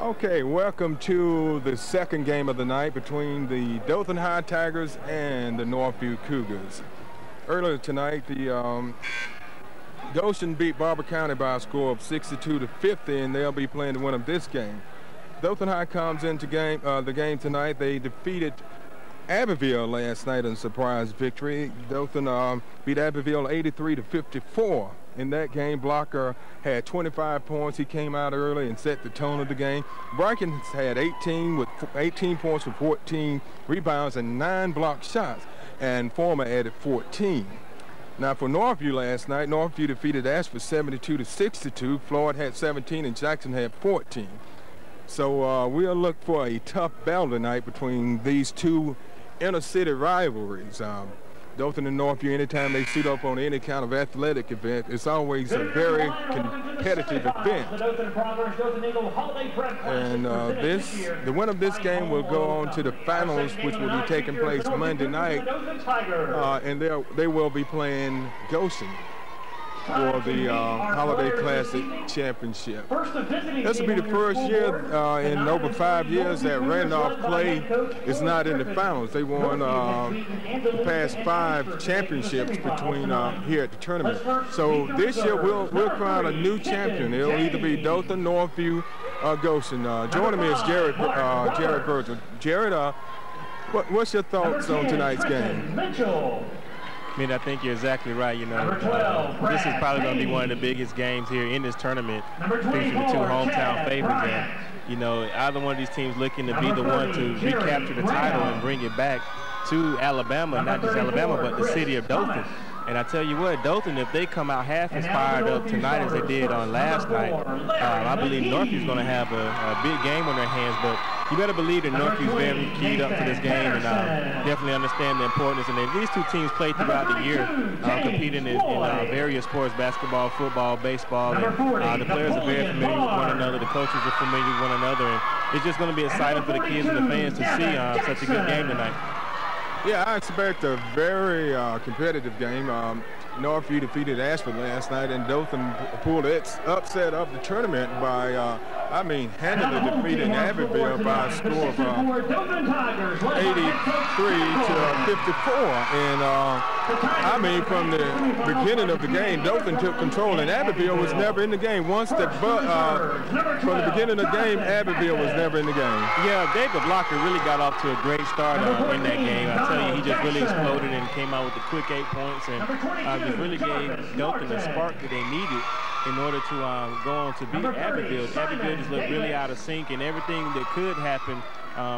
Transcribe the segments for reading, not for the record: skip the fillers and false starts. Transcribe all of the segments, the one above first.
Okay, welcome to the second game of the night between the Dothan High Tigers and the Northview Cougars. Earlier tonight, the Goshen beat Barber County by a score of 62-50, and they'll be playing to win them this game. Dothan High comes into the game tonight. They defeated Abbeville last night in a surprise victory. Dothan beat Abbeville 83-54. In that game, Blocker had 25 points. He came out early and set the tone of the game. Brackens had 18 points with 14 rebounds and 9 blocked shots, and Former added 14. Now for Northview last night, Northview defeated Ashford 72-62. Floyd had 17 and Jackson had 14. So we'll look for a tough battle tonight between these two inner-city rivalries. Dothan and Northview, anytime they suit up on any kind of athletic event, it's always a very competitive event. And the winner of this game will go on to the finals, which will be taking place Monday night, and they will be playing Goshen for the Holiday Classic Championship. This will be the first year in over 5 years that Randolph Clay is not in the finals. They won the past 5 championships between here at the tournament. So this year we'll crown a new champion. It'll either be Dothan, Northview, or Goshen. Joining me is Jared Virgil. Jared, what's your thoughts on tonight's game? I mean, I think you're exactly right. You know, this is probably going to be one of the biggest games here in this tournament, featuring the two hometown favorites. And, you know, either one of these teams looking to be the one to recapture the title and bring it back to Alabama, not just Alabama, but the city of Dothan. And I tell you what, Dothan, if they come out half as fired up tonight as they did on last night, I believe Northview's going to have a big game on their hands. But you better believe that Northview's very keyed up to this game and definitely understand the importance. And these two teams play throughout the year, competing in various sports, basketball, football, baseball. And the players are very familiar with one another. The coaches are familiar with one another. And it's just going to be exciting for the kids and the fans to see such a good game tonight. Yeah, I expect a very competitive game. Northview defeated Ashford last night, and Dothan pulled its upset of the tournament by, handily defeating Abbeville by a score of 83-54. And from the beginning of the game, Dothan took control, and Abbeville was never in the game. From the beginning of the game, Abbeville was never in the game. Yeah, David Blocker really got off to a great start in that game. I tell you, he just really exploded and came out with a quick 8 points, and just really gave Dothan the spark that they needed in order to go on to beat Abbeville. Abbeville just looked really out of sync, and everything that could happen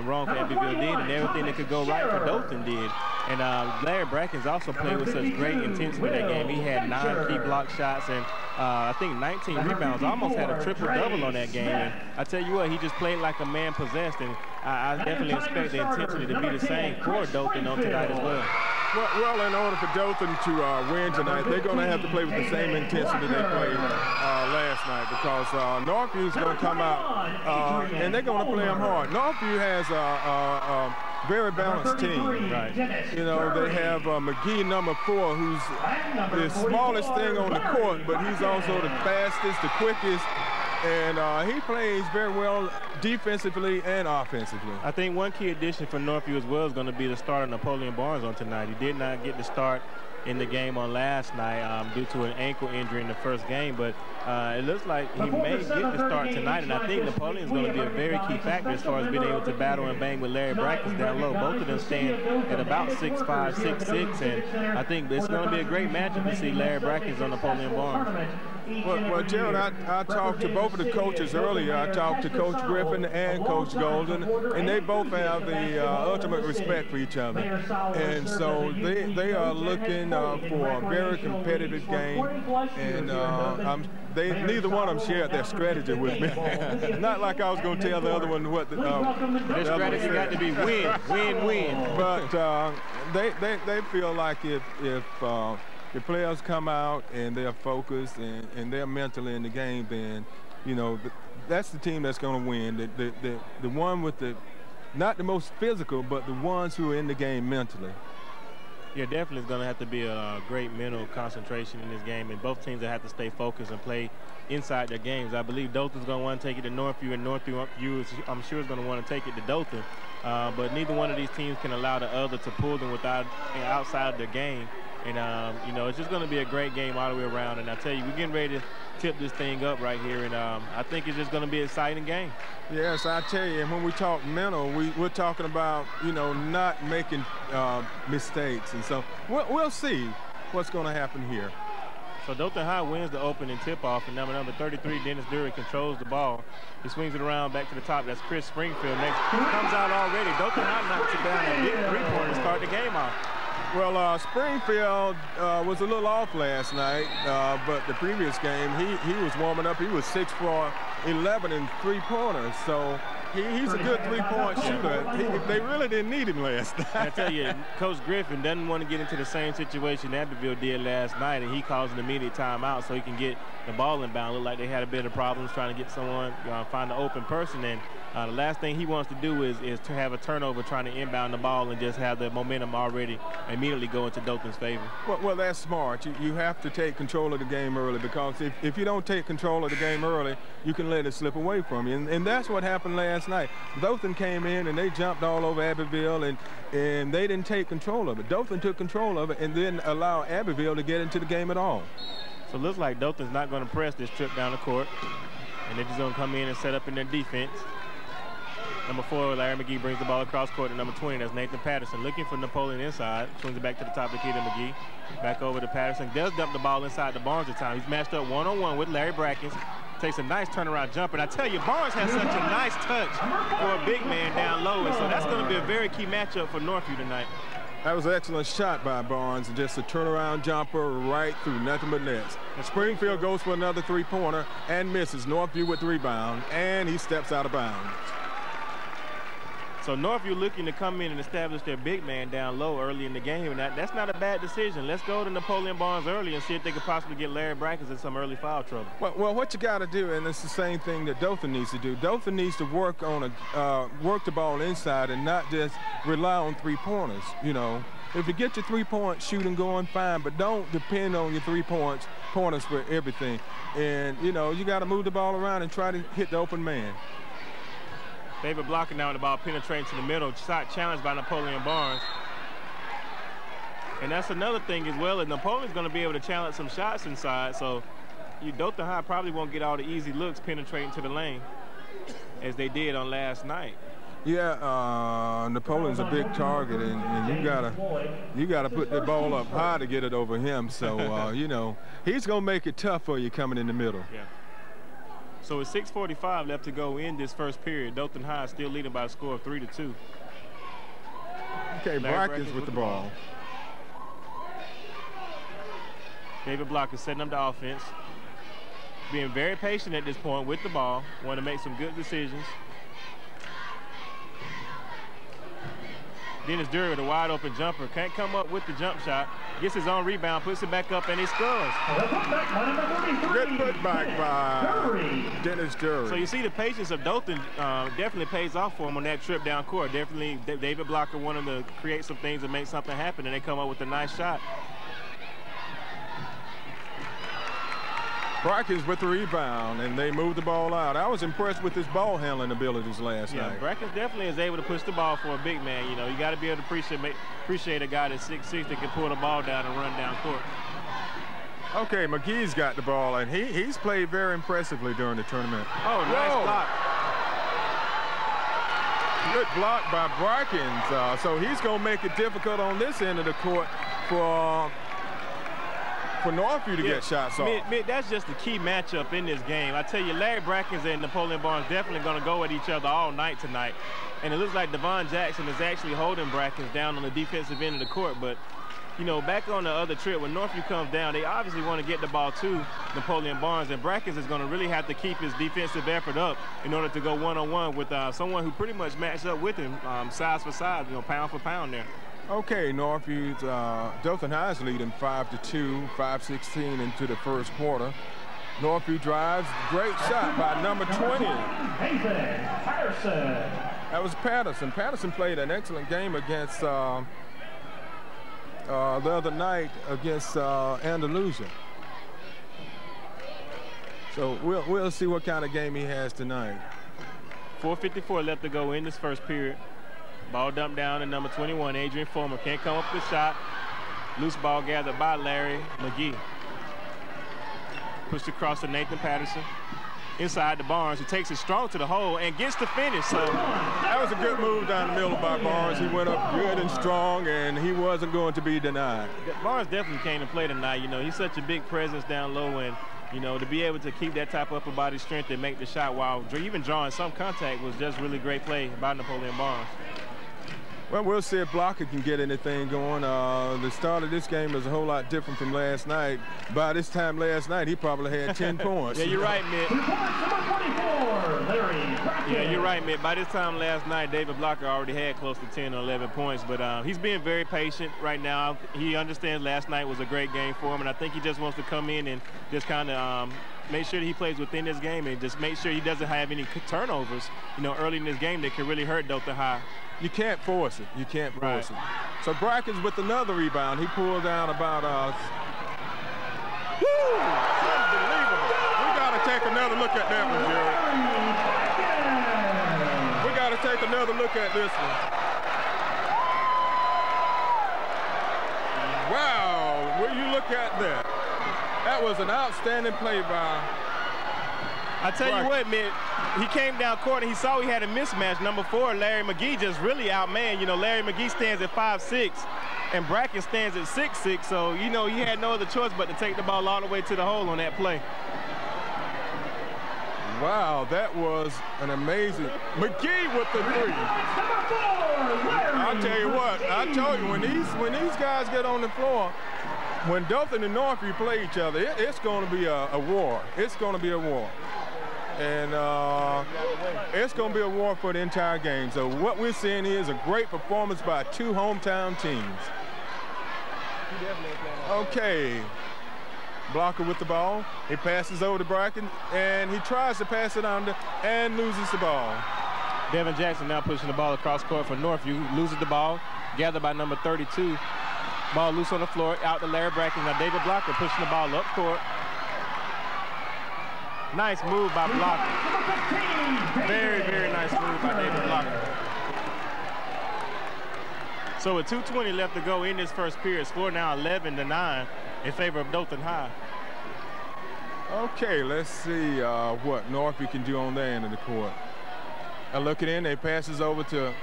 wrong for Abbeville did, and everything that could go right for Dothan did. And Larry Brackens also played with such great intensity that game. He had 9 key block shots and I think 19 rebounds, almost had a triple-double on that game. And I tell you what, he just played like a man possessed, and I definitely expect the intensity to be the same for Dothan on tonight as well. Well, in order for Dothan to win tonight, they're going to have to play with the same intensity they played last night, because Northview's going to come out and they're going to play them hard. Northview has a very balanced team. Right. You know, they have McGee, number 4, who's the smallest thing on the court, but he's also the fastest, the quickest, and he plays very well defensively and offensively. I think one key addition for Northview as well is going to be the starter Napoleon Barnes on tonight. He did not get the start in the game on last night due to an ankle injury in the first game, but it looks like he may get the start tonight, and I think Napoleon's going to be a very key factor as far as being able to battle and bang with Larry Brackens down low. Both of them stand at about 6'5", 6'6", and I think it's going to be a great matchup to see Larry Brackens on Napoleon Barnes. Well, Gerald, I talked to both of the coaches earlier. I talked to Coach Griffin and Coach Golden, and they both have the ultimate respect for each other. And so they are looking for a very competitive game, and neither one of them shared their strategy with me. Not like I was going to tell the other one what the strategy got to be win, win, win. But they feel like if the players come out and they're focused and they're mentally in the game, then, you know, that's the team that's going to win. The one with not the most physical, but the ones who are in the game mentally. Yeah, definitely it's going to have to be a great mental concentration in this game, and both teams will have to stay focused and play inside their games. I believe Dothan's going to want to take it to Northview, and Northview, I'm sure, is going to want to take it to Dothan. But neither one of these teams can allow the other to pull them outside of their game. And, you know, it's just going to be a great game all the way around. And I tell you, we're getting ready to tip this thing up right here. And I think it's just going to be an exciting game. Yes, I tell you, and when we talk mental, we're talking about, you know, not making mistakes. And so we'll see what's going to happen here. So Dothan High wins the opening tip-off, and number 33, Dennis Dury, controls the ball. He swings it around back to the top. That's Chris Springfield. Next comes out already. Dothan High knocks it down and big three-pointer to start the game off. Well, Springfield was a little off last night, but the previous game, he was warming up. He was 6 for 11 in three-pointers, so he's a good three-point shooter. They really didn't need him last night. I tell you, Coach Griffin doesn't want to get into the same situation Abbeville did last night, and he calls an immediate timeout so he can get the ball inbound. Looked like they had a bit of problems trying to get someone, find an open person, and the last thing he wants to do is to have a turnover trying to inbound the ball and just have the momentum already immediately go into Dothan's favor. Well, that's smart. You have to take control of the game early, because if you don't take control of the game early, you can let it slip away from you. And that's what happened last night. Dothan came in and they jumped all over Abbeville, and they didn't take control of it. Dothan took control of it and didn't allow Abbeville to get into the game at all. So it looks like Dothan's not going to press this trip down the court, and they're just going to come in and set up in their defense. Number 4, Larry McGee brings the ball across court to number 20. That's Nathan Patterson looking for Napoleon inside. Swings it back to the top of Keita McGee. Back over to Patterson. Does dump the ball inside to Barnes this time. He's matched up one-on-one with Larry Brackens. Takes a nice turnaround jumper. And I tell you, Barnes has such a nice touch for a big man down low. And so that's going to be a very key matchup for Northview tonight. That was an excellent shot by Barnes. Just a turnaround jumper right through, nothing but nets. And Springfield goes for another three-pointer and misses. Northview with the rebound, and he steps out of bounds. So Northview looking to come in and establish their big man down low early in the game, and that's not a bad decision. Let's go to Napoleon Barnes early and see if they could possibly get Larry Brackens in some early foul trouble. Well, what you got to do, and it's the same thing that Dothan needs to do. Dothan needs to work on work the ball inside and not just rely on three-pointers. You know, if you get your three-point shooting going, fine, but don't depend on your three-pointers for everything. And you know, you got to move the ball around and try to hit the open man. David blocking now with the ball penetrating to the middle. Shot challenged by Napoleon Barnes. And that's another thing as well, is Napoleon's going to be able to challenge some shots inside. So Dothan High probably won't get all the easy looks penetrating to the lane as they did on last night. Yeah, Napoleon's a big target, and you gotta put the ball up high to get it over him. So you know, he's going to make it tough for you coming in the middle. Yeah. So with 6:45 left to go in this first period, Dothan High still leading by a score of 3-2. Okay, Brackens with the ball. David Block is setting up the offense. Being very patient at this point with the ball. Want to make some good decisions. Dennis Dury with a wide open jumper. Can't come up with the jump shot. Gets his own rebound, puts it back up, and he scores. Good putback by Dennis Dury. So you see the patience of Dothan definitely pays off for him on that trip down court. Definitely David Blocker wanted to create some things and make something happen, and they come up with a nice shot. Brackens with the rebound, and they move the ball out. I was impressed with his ball handling abilities last night. Brackens definitely is able to push the ball for a big man. You know, you got to be able to appreciate a guy that's 6'6" that can pull the ball down and run down court. Okay, McGee's got the ball, and he's played very impressively during the tournament. Oh, nice block. Good block by Brackens. So he's going to make it difficult on this end of the court for Northview to get shots off. That's just the key matchup in this game. I tell you, Larry Brackens and Napoleon Barnes definitely going to go at each other all night tonight. And it looks like Devin Jackson is actually holding Brackens down on the defensive end of the court. But, you know, back on the other trip, when Northview comes down, they obviously want to get the ball to Napoleon Barnes. And Brackens is going to really have to keep his defensive effort up in order to go one-on-one with someone who pretty much matched up with him, size for size, you know, pound for pound there. Okay, Northview's Dothan High's leading 5-2, 5:16 into the first quarter. Northview drives, great shot by number 20. That was Patterson. Patterson played an excellent game against the other night against Andalusia. So we'll see what kind of game he has tonight. 4:54 left to go in this first period. Ball dumped down to number 21, Adrian Foreman. Can't come up with a shot. Loose ball gathered by Larry McGee. Pushed across to Nathan Patterson. Inside to Barnes, who takes it strong to the hole and gets the finish. So that was a good move down the middle by Barnes. He went up good and strong, and he wasn't going to be denied. Barnes definitely came to play tonight. You know, he's such a big presence down low, and you know, to be able to keep that type of upper body strength and make the shot while even drawing some contact was just really great play by Napoleon Barnes. Well, we'll see if Blocker can get anything going. The start of this game is a whole lot different from last night. By this time last night, he probably had 10 points. Yeah, you're right, Mitt. Yeah, you're right, Mitt. By this time last night, David Blocker already had close to 10 or 11 points. But he's being very patient right now. He understands last night was a great game for him, and I think he just wants to come in and just kind of make sure that he plays within this game and just make sure he doesn't have any turnovers, you know, early in this game that could really hurt Dothan High. You can't force it. You can't force it. So Brackens with another rebound. He pulled down about woo! Unbelievable. We got to take another look at that one, Jared. We got to take another look at this one. Wow, will you look at that? That was an outstanding play by I tell you what, Mitt, he came down court and he saw he had a mismatch. Number 4, Larry McGee, just really outmanned. You know, Larry McGee stands at 5'6", and Bracken stands at 6'6", so, you know, he had no other choice but to take the ball all the way to the hole on that play. Wow, that was an amazing. McGee with the 3. I'll tell you what, I told you, when these guys get on the floor, when Dothan and Northview play each other, it's going to be a war. It's going to be a war. And it's going to be a war for the entire game. So what we're seeing here is a great performance by 2 hometown teams. Okay. Blocker with the ball. He passes over to Bracken, and he tries to pass it under and loses the ball. Devin Jackson now pushing the ball across court for Northview. Loses the ball. Gathered by number 32. Ball loose on the floor. Out to Larry Bracken. Now David Blocker pushing the ball up court. Nice move by Blocker. Very, very nice move by David Blocker. So with 2:20 left to go in this first period, score now 11-9 in favor of Dothan High. Okay, let's see what Northview can do on their end of the court. Looking in, they passes over to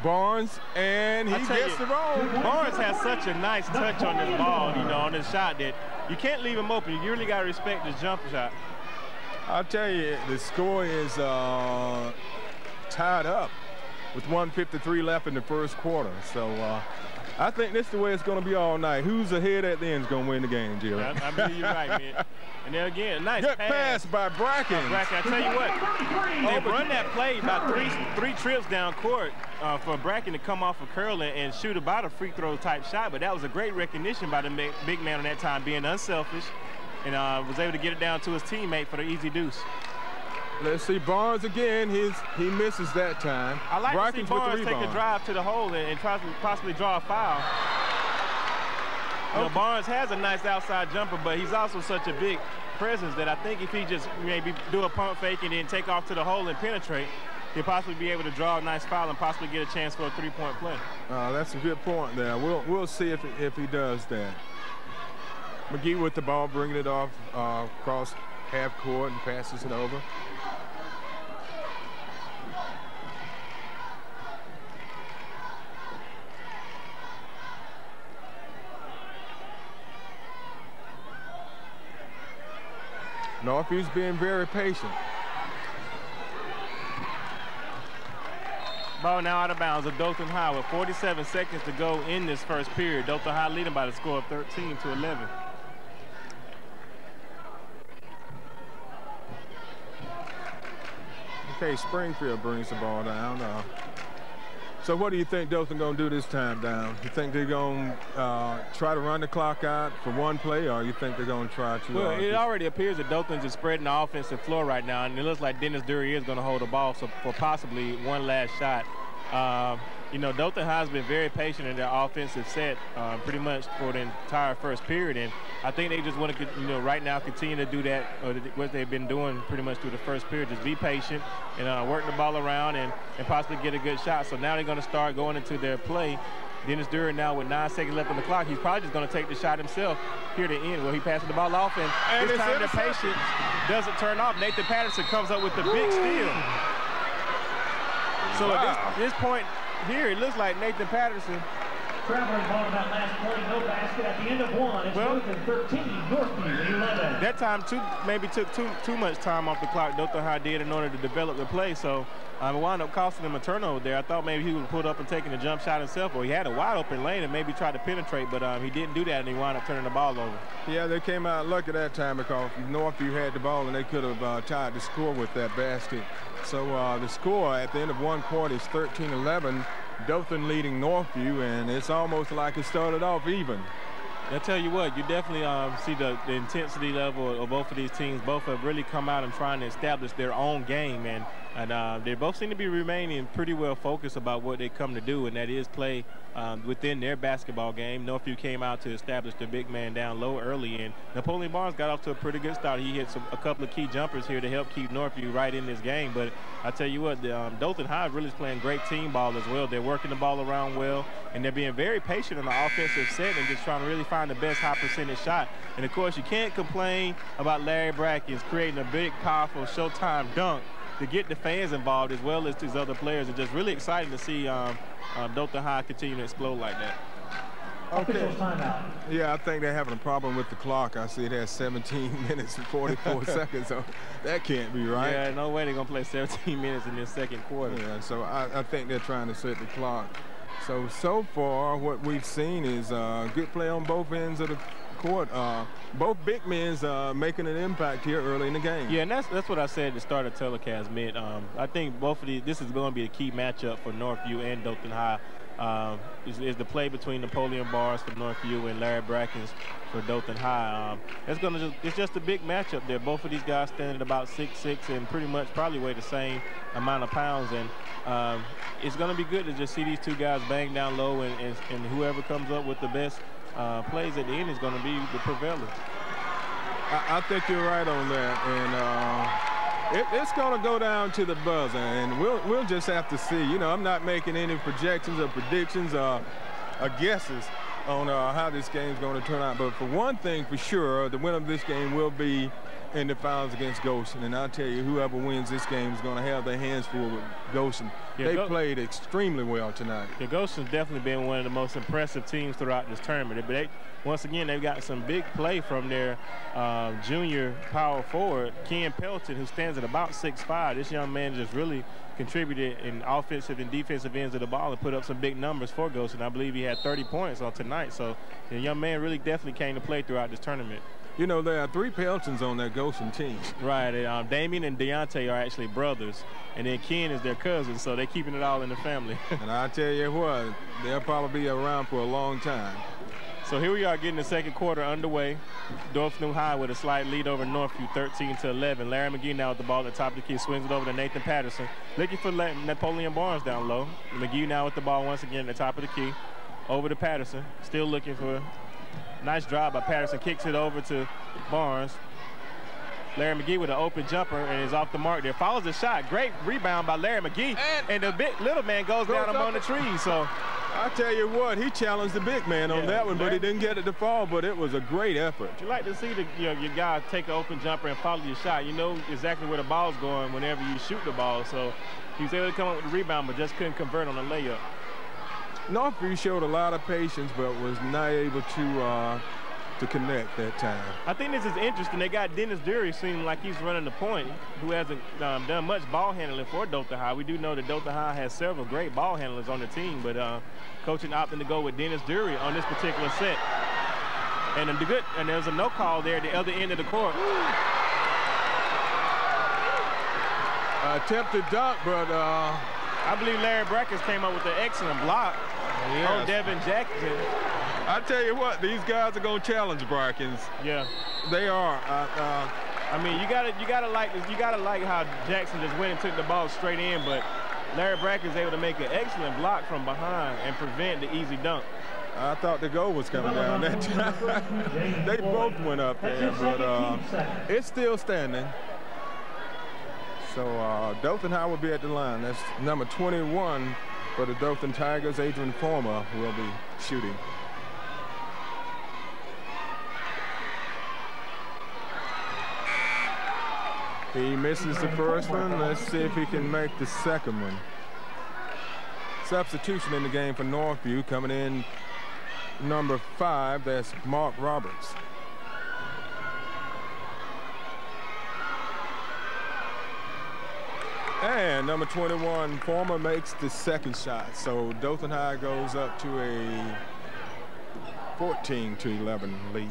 Barnes, and he gets the ball. Barnes has such a nice touch on this ball, you know, on this shot that you can't leave him open. You really got to respect his jump shot. I'll tell you, the score is tied up with 1:53 left in the first quarter. So I think this is the way it's going to be all night. Who's ahead at the end is going to win the game, Jerry. I believe you're right, man. And then again, nice pass by Bracken. I tell you what, they run that play about three trips down court for Bracken to come off a curl and shoot about a free throw type shot. But that was a great recognition by the big man on that time, being unselfish, and was able to get it down to his teammate for the easy deuce. Let's see Barnes again. He misses that time. I like Brackens to see Barnes take a drive to the hole and try to possibly draw a foul. You know, Barnes has a nice outside jumper, but he's also such a big presence that I think if he just maybe do a pump fake and then take off to the hole and penetrate, he'll possibly be able to draw a nice foul and possibly get a chance for a 3-point play. That's a good point there. We'll see if he does that. McGee with the ball, bringing it off across half court and passes it over. Northview's being very patient. Ball now out of bounds of Dothan High with 47 seconds to go in this first period. Dothan High leading by the score of 13-11. Okay, Springfield brings the ball down. So what do you think Dothan going to do this time down? You think they're going to try to run the clock out for one play, or you think they're going to try to? Well, it already appears that Dothan's is spreading the offensive floor right now, and it looks like Dennis Dury is going to hold the ball for possibly one last shot. You know, Dothan High's been very patient in their offensive set pretty much for the entire first period, and I think they just want to, you know, right now continue to do that, or what they've been doing pretty much through the first period. Just be patient and work the ball around and possibly get a good shot. So now they're going to start going into their play. Dennis Dury now with 9 seconds left on the clock. He's probably just going to take the shot himself here to end. Well, he passes the ball off, and this time their patience doesn't turn off. Nathan Patterson comes up with the big steal. So at this point here, it looks like Nathan Patterson. Traveling ball in that last play, no basket at the end of one. It's Dothan 13, Northview 11. That time maybe took too much time off the clock. Dothan High did in order to develop the play, so it wound up costing him a turnover there. I thought maybe he would put up and taking a jump shot himself, or he had a wide open lane and maybe tried to penetrate, but he didn't do that, and he wound up turning the ball over. Yeah, they came out lucky that time because Northview had the ball and they could have tied the score with that basket. So the score at the end of one quarter is 13-11. Dothan leading Northview, and it's almost like it started off even. I tell you what, you definitely see the intensity level of both of these teams. Both have really come out and trying to establish their own game, and they both seem to be remaining pretty well focused about what they come to do, and that is play within their basketball game. Northview came out to establish the big man down low early, and Napoleon Barnes got off to a pretty good start. He hit a couple of key jumpers here to help keep Northview right in this game. But I tell you what, Dothan High really is playing great team ball as well. They're working the ball around well, and they're being very patient on the offensive set and just trying to really find the best high percentage shot. And of course, you can't complain about Larry Brackens creating a big, powerful Showtime dunk to get the fans involved as well as these other players. It's just really exciting to see Dothan High continue to explode like that. Okay. Yeah, I think they're having a problem with the clock. I see it has 17 minutes and 44 seconds, so that can't be right. Yeah, no way they're going to play 17 minutes in this second quarter. Yeah, so I think they're trying to set the clock. So far, what we've seen is good play on both ends of the court. Both big men making an impact here early in the game. Yeah, and that's what I said at the start of telecast, Mitt. I think both of these, this is going to be a key matchup for Northview and Dothan High. Is the play between Napoleon Barnes for Northview and Larry Brackens for Dothan High. It's just a big matchup there. Both of these guys stand at about 6'6" and pretty much probably weigh the same amount of pounds, and it's going to be good to just see these two guys bang down low, and whoever comes up with the best plays at the end is going to be the prevailer. I think you're right on that, and it's going to go down to the buzzer, and we'll just have to see. You know, I'm not making any projections or predictions or guesses on how this game's going to turn out. But for one thing for sure, the winner of this game will be in the finals against Goshen. And I'll tell you, whoever wins this game is going to have their hands full with Goshen. Yeah, they played extremely well tonight. Yeah, Goshen's definitely been one of the most impressive teams throughout this tournament. But once again, they've got some big play from their junior power forward, Ken Pelton, who stands at about 6'5". This young man just really contributed in offensive and defensive ends of the ball and put up some big numbers for Goshen. I believe he had 30 points on tonight. So the young man really definitely came to play throughout this tournament. You know, there are 3 Peltons on that Goshen team. Right. Damien and Deontay are actually brothers, and then Ken is their cousin, so they're keeping it all in the family. And I tell you what, they'll probably be around for a long time. So here we are getting the second quarter underway. Northview High with a slight lead over Northview, 13-11. Larry McGee now with the ball at the top of the key, swings it over to Nathan Patterson. Looking for Napoleon Barnes down low. McGee now with the ball once again at the top of the key. Over to Patterson, still looking for nice drive by Patterson, kicks it over to Barnes. Larry McGee with an open jumper and is off the mark there. Follows the shot. Great rebound by Larry McGee. And the little man goes down among the trees. So I tell you what, he challenged the big man on that one, but he didn't get it to fall, but it was a great effort. You like to see your guy take an open jumper and follow your shot. You know exactly where the ball's going whenever you shoot the ball. So he was able to come up with the rebound, but just couldn't convert on a layup. Northview showed a lot of patience, but was not able to connect that time. I think this is interesting. They got Dennis Dury seeming like he's running the point, who hasn't done much ball handling for Dothan High. We do know that Dothan High has several great ball handlers on the team, but coaching opting to go with Dennis Dury on this particular set. And there's a no call there at the other end of the court. Attempted dunk, but I believe Larry Brackens came up with an excellent block on Devin Jackson. I tell you what, these guys are going to challenge Brackens. Yeah, they are. I mean, you gotta like how Jackson just went and took the ball straight in, but Larry Bracken's able to make an excellent block from behind and prevent the easy dunk. I thought the goal was coming down that time. They both went up there, but it's still standing. So Dothan High will be at the line. That's number 21 for the Dothan Tigers. Adrian Former will be shooting. He misses the first one. Let's see if he can make the second one. Substitution in the game for Northview. Coming in number 5, that's Mark Roberts. And number 21, Former, makes the second shot. So Dothan High goes up to a 14-11 lead.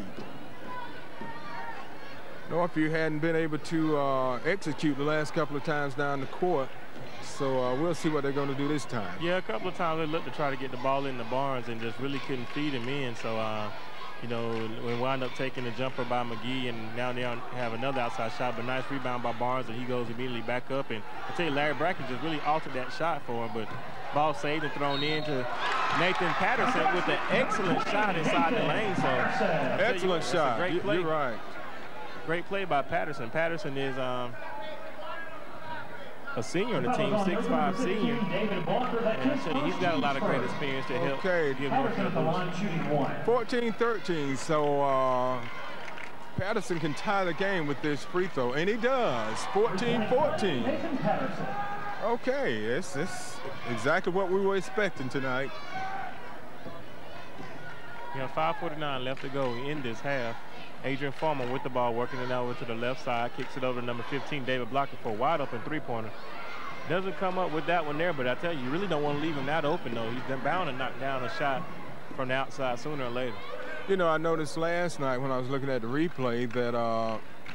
Northview hadn't been able to execute the last couple of times down the court. So we'll see what they're going to do this time. Yeah, a couple of times they looked to try to get the ball in the Barnes and just really couldn't feed him in. So, you know, we wound up taking the jumper by McGee, and now they have another outside shot, but nice rebound by Barnes, and he goes immediately back up. And I tell you, Larry Bracken just really altered that shot for him, but ball saved and thrown in to Nathan Patterson with an excellent shot inside the lane. So excellent shot. Great play. You're right. Great play by Patterson. Patterson is a senior on the team, 6'5" senior. And I tell you, he's got a lot of great experience to help give Northview a boost. 14-13, so Patterson can tie the game with this free throw, and he does. 14-14. Okay, it's exactly what we were expecting tonight. You know, 5:49 left to go in this half. Adrian Former with the ball, working it over to the left side, kicks it over to number 15, David Blocker, for a wide open three-pointer. Doesn't come up with that one there, but I tell you, you really don't want to leave him that open, though. He's bound to knock down a shot from the outside sooner or later. You know, I noticed last night when I was looking at the replay that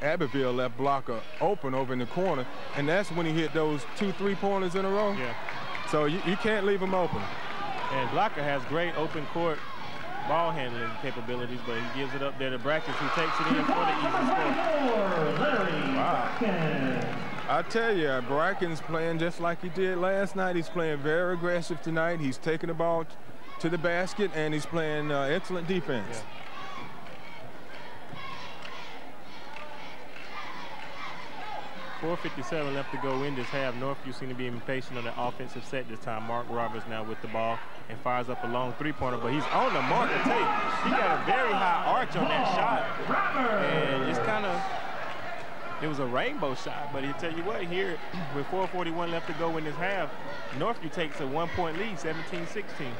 Abbeville left Blocker open over in the corner, and that's when he hit those 2 3-pointers in a row. Yeah. So you can't leave him open. And Blocker has great open court ball handling capabilities, but he gives it up there to Bracken, who takes it in for the easy score. Wow. I tell you, Bracken's playing just like he did last night. He's playing very aggressive tonight. He's taking the ball to the basket, and he's playing excellent defense. Yeah. 4:57 left to go in this half. Northview seem to be impatient on the offensive set this time. Mark Roberts now with the ball and fires up a long three-pointer, but he's on the mark. I tell you, he got a very high arch on that shot, and it's kind of, it was a rainbow shot, but he'll tell you what, here with 4:41 left to go in this half, Northview takes a 1-point lead, 17-16.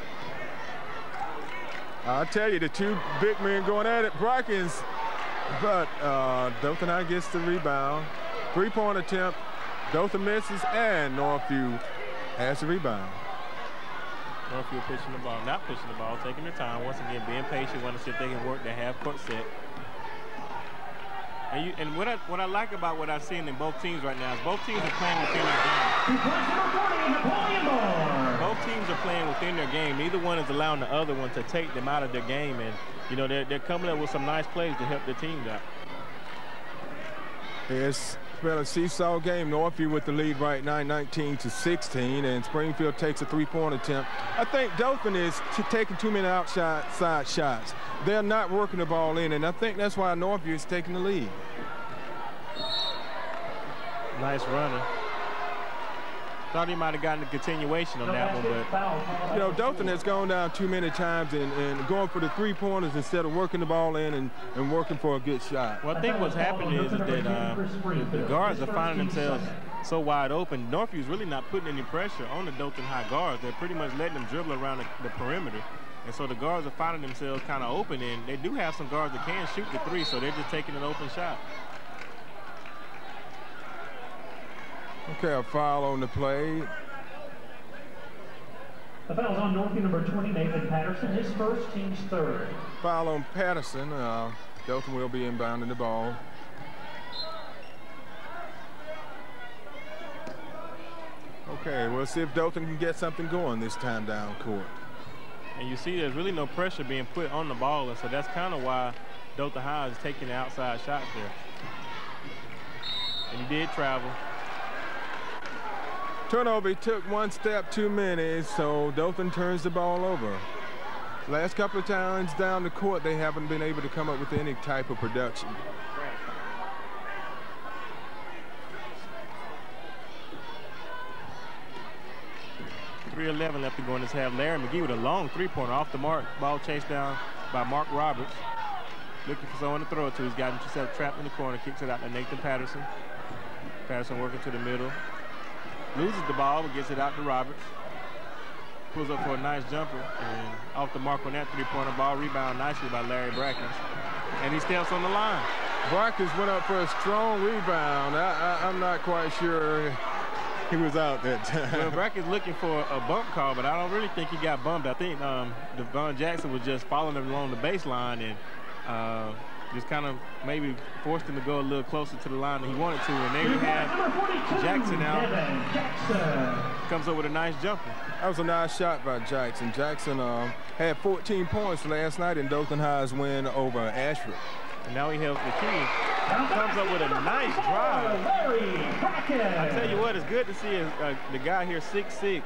I'll tell you, the two big men going at it, Bracken's, but Dothan High gets the rebound. 3-point attempt, Dothan misses, and Northview has the rebound. Northview pushing the ball, not pushing the ball, taking their time. Once again, being patient, want to see if they can work their half-court set. And what I like about what I've seen in both teams right now is both teams are playing within their game. Both teams are playing within their game. Neither one is allowing the other one to take them out of their game, and you know they're coming up with some nice plays to help their teams out. It's been a seesaw game. Northview with the lead right now, 19-16, and Springfield takes a 3-point attempt. I think Dothan is taking too many outside shots. They're not working the ball in, and I think that's why Northview is taking the lead. Nice runner. Thought he might have gotten a continuation on that one, but you know, Dothan has gone down too many times and going for the 3-pointers instead of working the ball in and working for a good shot. Well, I think what's happening is that the guards are finding themselves so wide open. Northview's really not putting any pressure on the Dothan High guards. They're pretty much letting them dribble around the perimeter. And so the guards are finding themselves kind of open, and they do have some guards that can shoot the 3, so they're just taking an open shot. Okay, a foul on the play. The foul's on Northview number 20, Nathan Patterson, his first, team's third. Foul on Patterson. Dothan will be inbounding the ball. Okay, we'll see if Dothan can get something going this time down court. And you see there's really no pressure being put on the ball, and so that's kind of why Dothan High is taking the outside shots there. And he did travel. Turnover, he took one step too many, so Dothan turns the ball over. Last couple of times down the court, they haven't been able to come up with any type of production. 3:11 left to go in this half. Larry McGee with a long three-pointer off the mark. Ball chased down by Mark Roberts. Looking for someone to throw it to. He's got himself trapped in the corner. Kicks it out to Nathan Patterson. Patterson working to the middle. Loses the ball, but gets it out to Roberts. Pulls up for a nice jumper. And off the mark on that three-pointer. Ball rebound nicely by Larry Brackens. And he steps on the line. Brackens went up for a strong rebound. I'm not quite sure he was out that time. Well, Brackens looking for a bump call, but I don't really think he got bumped. I think Devin Jackson was just following him along the baseline and just kind of maybe forced him to go a little closer to the line than he wanted to. And there you have Jackson out. Comes up with a nice jumper. That was a nice shot by Jackson. Jackson had 14 points last night in Dothan High's win over Ashford. And now he helps the key. Comes up with a nice drive. I tell you what, it's good to see the guy here, 6'6",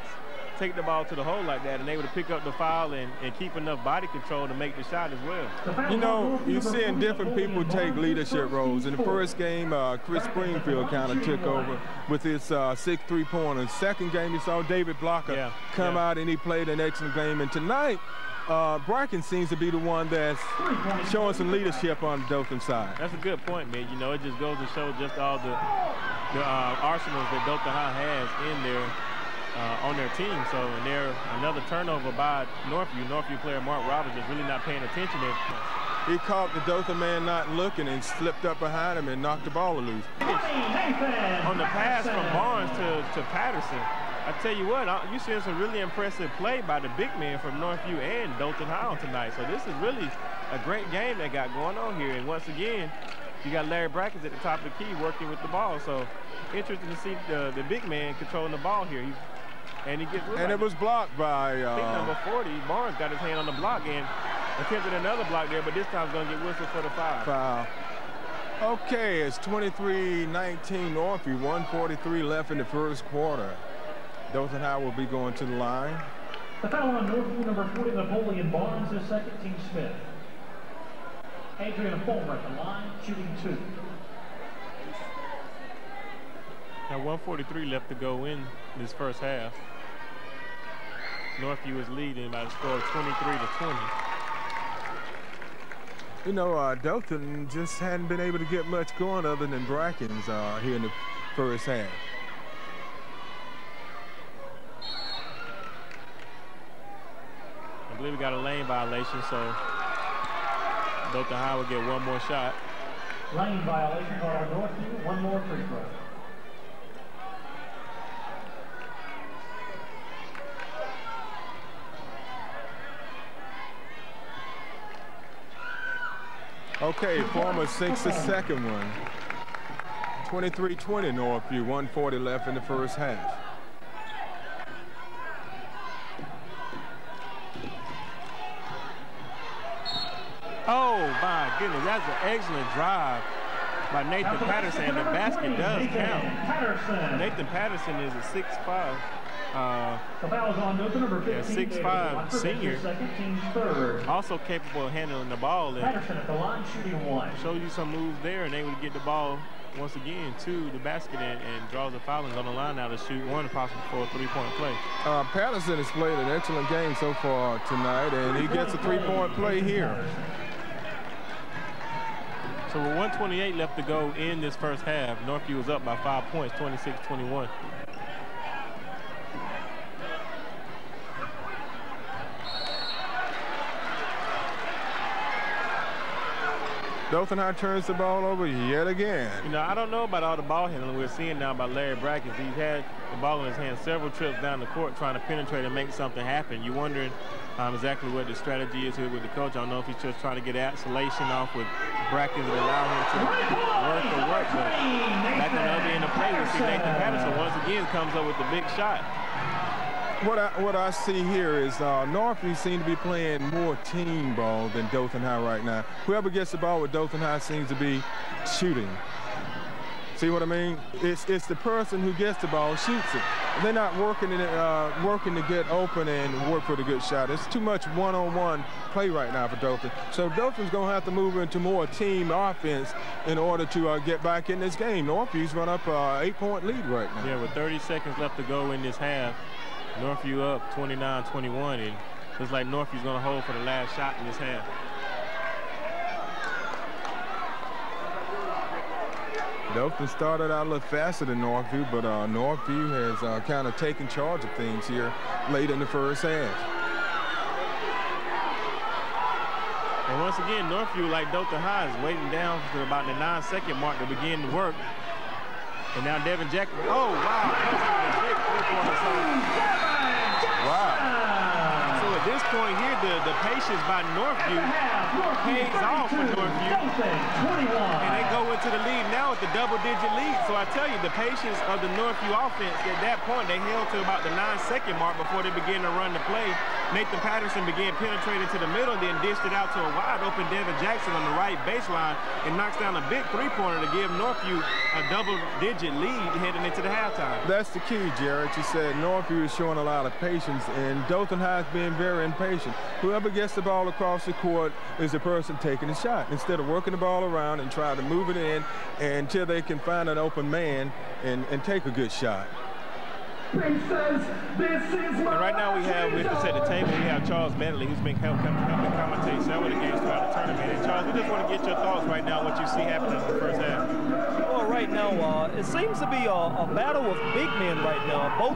take the ball to the hole like that and able to pick up the foul and keep enough body control to make the shot as well. You know, you're seeing different people take leadership roles. In the first game, Chris Springfield kind of took over with his 6 3-pointers. Second game, you saw David Blocker come out and he played an excellent game. And tonight, Bracken seems to be the one that's showing some leadership on the Dothan side. That's a good point, man. You know, it just goes to show just all the arsenals that Dothan High has in their on their team. So, and there another turnover by Northview. Northview player Mark Roberts is really not paying attention there. He caught the Dothan man not looking and slipped up behind him and knocked the ball loose. On the pass from Barnes to Patterson. I tell you what, you're seeing some really impressive play by the big man from Northview and Dothan High tonight. So this is really a great game they got going on here. And once again, you got Larry Brackens at the top of the key working with the ball. So interesting to see the big man controlling the ball here. And it was blocked by I think number 40. Barnes got his hand on the block and attempted another block there, but this time he's going to get whistled for the foul. Okay, it's 23-19 Northview, 1:43 left in the first quarter. Dothan High will be going to the line. The foul on Northview, number 40, Napoleon Barnes, is second, Team Smith. Adrian Fulmer at the line, shooting 2. Now 1:43 left to go in this first half. Northview is leading by the score of 23-20. You know, Dothan just hadn't been able to get much going other than Brackens here in the first half. I believe we got a lane violation, so Dothan High will get one more shot. Lane violation on Northview, one more free throw. Okay, Fulmer sinks the second one. 23-20 Northview, 1:40 left in the first half. Oh my goodness, that's an excellent drive by Nathan Patterson, and the basket does count. Nathan Patterson is a 6'5". The foul is on Dothan, number 15. 6'5" senior. Second, team third. Also capable of handling the ball. And Patterson at the line, shooting 1. shows you some moves there, and able to get the ball once again to the basket and draws the foul and is on the line now to shoot one possible for a 3-point play. Patterson has played an excellent game so far tonight, and he gets a 3-point play here. So with 1:28 left to go in this first half, Northview was up by 5 points, 26-21. Dothan High turns the ball over yet again. You know, I don't know about all the ball handling we're seeing now by Larry Brackens. He's had the ball in his hand several trips down the court trying to penetrate and make something happen. You're wondering exactly what the strategy is here with the coach. I don't know if he's just trying to get isolation off with Brackens and allow him to work or work. But back on the other end of play, we see Nathan Patterson once again comes up with the big shot. What I see here is Northview seem to be playing more team ball than Dothan High right now. Whoever gets the ball with Dothan High seems to be shooting. See what I mean? It's the person who gets the ball shoots it. they're not working to get open and work for the good shot. It's too much one-on-one play right now for Dothan. So Dothan's going to have to move into more team offense in order to get back in this game. Northview's run up an 8-point lead right now. Yeah, with 30 seconds left to go in this half, Northview up 29-21, and looks like Northview's going to hold for the last shot in this half. Dothan started out a little faster than Northview, but Northview has kind of taken charge of things here late in the first half. And once again, Northview, like Dothan High, is waiting down to about the 9-second mark to begin to work. And now Devin Jackson. Oh, wow. Wow. So at this point here, the patience by Northview pays off for Northview. And they go into the lead now with the double-digit lead. So I tell you, the patience of the Northview offense, at that point, they held to about the 9-second mark before they began to run the play. Nathan Patterson began penetrating to the middle, then dished it out to a wide-open Devin Jackson on the right baseline and knocks down a big three-pointer to give Northview a double-digit lead heading into the halftime. That's the key, Jared. You said Northview is showing a lot of patience, and Dothan High is being very impatient. Whoever gets the ball across the court is the person taking the shot, instead of working the ball around and trying to move it in until they can find an open man and take a good shot. And right now we have, with us at the table, we have Charles Medley, who's been helping commentate several of the games throughout the tournament. And Charles, we just want to get your thoughts right now, what you see happening in the first half. Well, right now, it seems to be a battle of big men right now. Both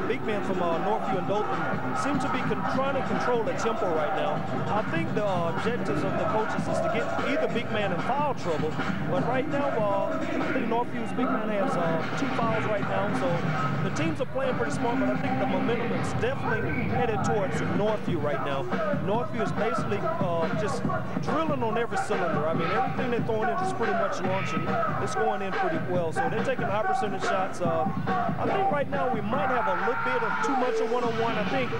big men from Northview and Dothan, seem to be trying to control the tempo right now. I think the objectives of the coaches is to get either big man in foul trouble. But right now, I think Northview's big man has 2 fouls right now. So the teams are playing pretty smart, but I think the momentum is definitely headed towards Northview right now. Northview is basically just drilling on every cylinder. I mean, everything they're throwing in is pretty much launching. It's going in pretty well. So they're taking high percentage shots. I think right now we might have a little bit of too much of one-on-one. I think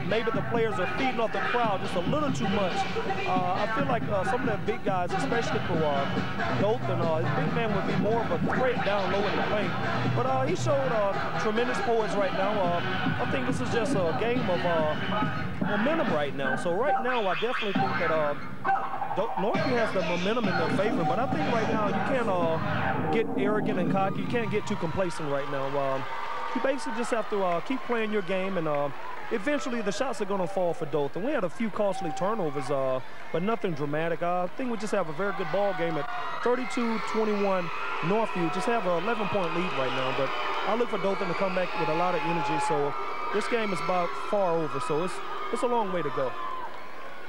maybe the players are feeding off the crowd just a little too much. I feel like some of the big guys, especially for Dothan, his big man would be more of a threat down low in the paint. But he showed tremendous poise right now. I think this is just a game of momentum right now. So right now, I definitely think that Northview has the momentum in their favor. But I think right now you can't get arrogant and cocky. You can't get too complacent right now. You basically just have to keep playing your game, and eventually the shots are going to fall for Dothan. We had a few costly turnovers, but nothing dramatic. I think we just have a very good ball game at 32-21. Northview just have an 11-point lead right now, but I look for Dothan to come back with a lot of energy. So this game is about far over, so it's a long way to go.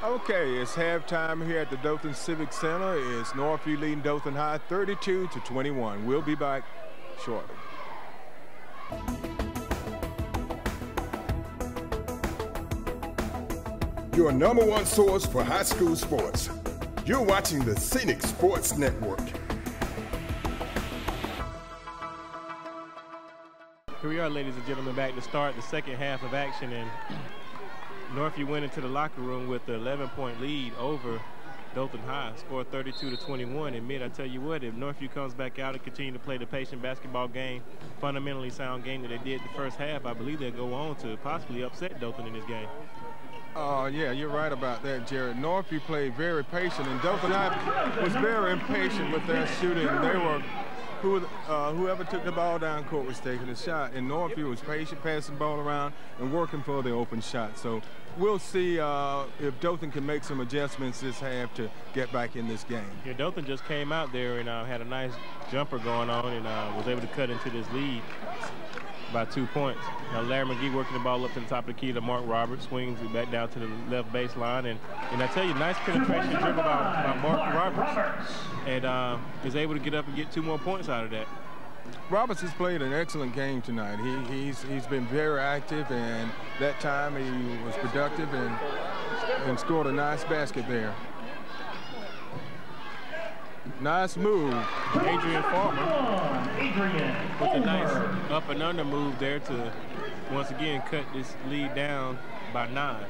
Okay, it's halftime here at the Dothan Civic Center. It's Northview leading Dothan High 32-21. We'll be back shortly. Your #1 source for high school sports. You're watching the Scenic Sports Network. Here we are, ladies and gentlemen, back to start the second half of action, and Northview went into the locker room with the 11-point lead over Dothan High, scored 32-21. And mid, I tell you what, if Northview comes back out and continue to play the patient basketball game, fundamentally sound game that they did the first half, I believe they'll go on to possibly upset Dothan in this game. Yeah, you're right about that, Jared. Northview played very patient, and Dothan High was very impatient with their shooting. They were, whoever took the ball down court was taking a shot, and Northview was patient, passing the ball around and working for the open shot. So we'll see if Dothan can make some adjustments this half to get back in this game. Yeah, Dothan just came out there and had a nice jumper going on and was able to cut into this lead by 2 points. Now Larry McGee working the ball up to the top of the key to Mark Roberts, swings it back down to the left baseline, and I tell you, nice penetration dribble by Mark Roberts, and is able to get up and get 2 more points out of that. Roberts has played an excellent game tonight. He's been very active, and that time he was productive and scored a nice basket there. Nice move. Adrian Farmer with a nice up and under move there to once again cut this lead down by 9.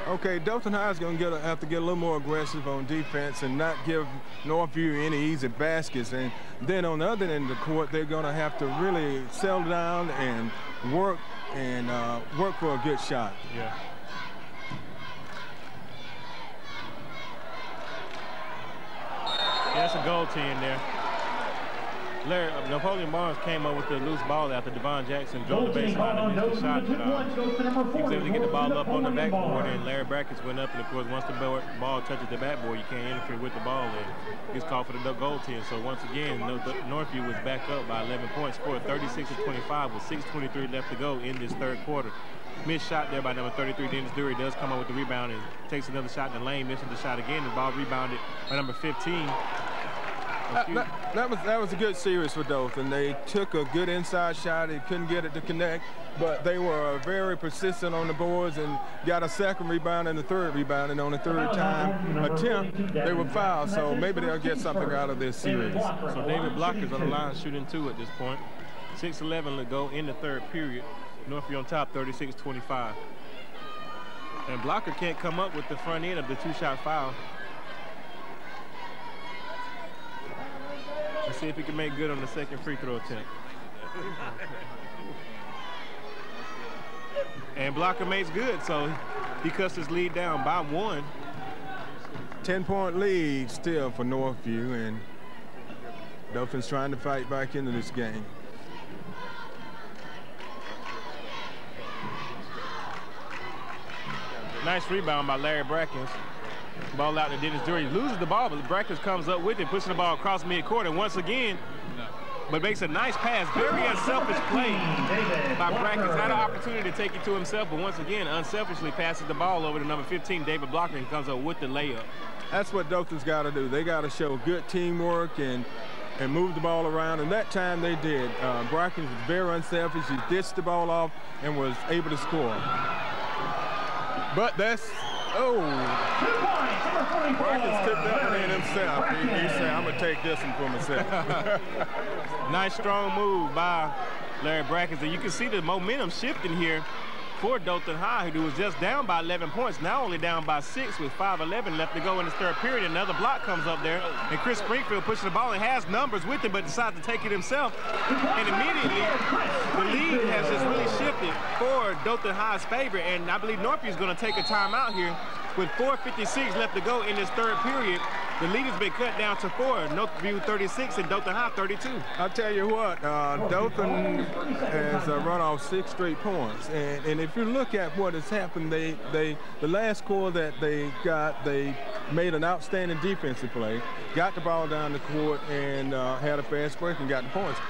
Okay, Dothan High is going to have to get a little more aggressive on defense and not give Northview any easy baskets. And then on the other end of the court, they're going to have to really settle down and work for a good shot. Yeah. That's a goal team there. Napoleon Barnes came up with the loose ball after Devin Jackson drove the baseline and missed the shot. He was able to get the ball up on the backboard, and Larry Brackets went up. And of course, once the ball touches the backboard, you can't interfere with the ball, and he's called for the goal team. So once again, Northview was back up by 11 points, scored 36-25 with 6:23 left to go in this third quarter. Missed shot there by number 33, Dennis Dury, does come up with the rebound and takes another shot in the lane, misses the shot again. The ball rebounded by number 15. That was a good series for Dothan. They took a good inside shot. They couldn't get it to connect, but they were very persistent on the boards and got a second rebound and a third rebound. And on the third time attempt, they were fouled. So maybe they'll get something out of this series. So David Blocker's on the line shooting 2 at this point. 6:11 to go in the third period. Northview on top, 36-25. And Blocker can't come up with the front end of the 2-shot foul. Let's see if he can make good on the second free throw attempt. And Blocker makes good, so he cuts his lead down by 1. 10-point lead still for Northview, and Dothan's trying to fight back into this game. Nice rebound by Larry Brackens. Ball out to Dennis Dury. Loses the ball, but Brackens comes up with it, pushing the ball across midcourt, and once again, but makes a nice pass. Very unselfish play by Brackens. Had an opportunity to take it to himself, but once again, unselfishly passes the ball over to number 15, David Blocker, and comes up with the layup. That's what Dothan's got to do. They got to show good teamwork and move the ball around, and that time they did. Brackens was very unselfish. He dished the ball off and was able to score. But that's, Brackens took that one in himself. He said, I'm going to take this one for myself. Nice, strong move by Larry Brackens. And you can see the momentum shifting here for Dothan High, who was just down by 11 points, now only down by 6 with 5:11 left to go in the third period. Another block comes up there, and Chris Springfield pushes the ball and has numbers with him, but decides to take it himself. And immediately, the lead has just really shifted for Dothan High's favor, and I believe Northview is going to take a timeout here with 4:56 left to go in this third period. The lead has been cut down to 4. Northview 36 and Dothan High 32. I'll tell you what, Dothan has run off 6 straight points. And if you look at what has happened, the last score that they got, they made an outstanding defensive play, got the ball down the court, and had a fast break and got the points.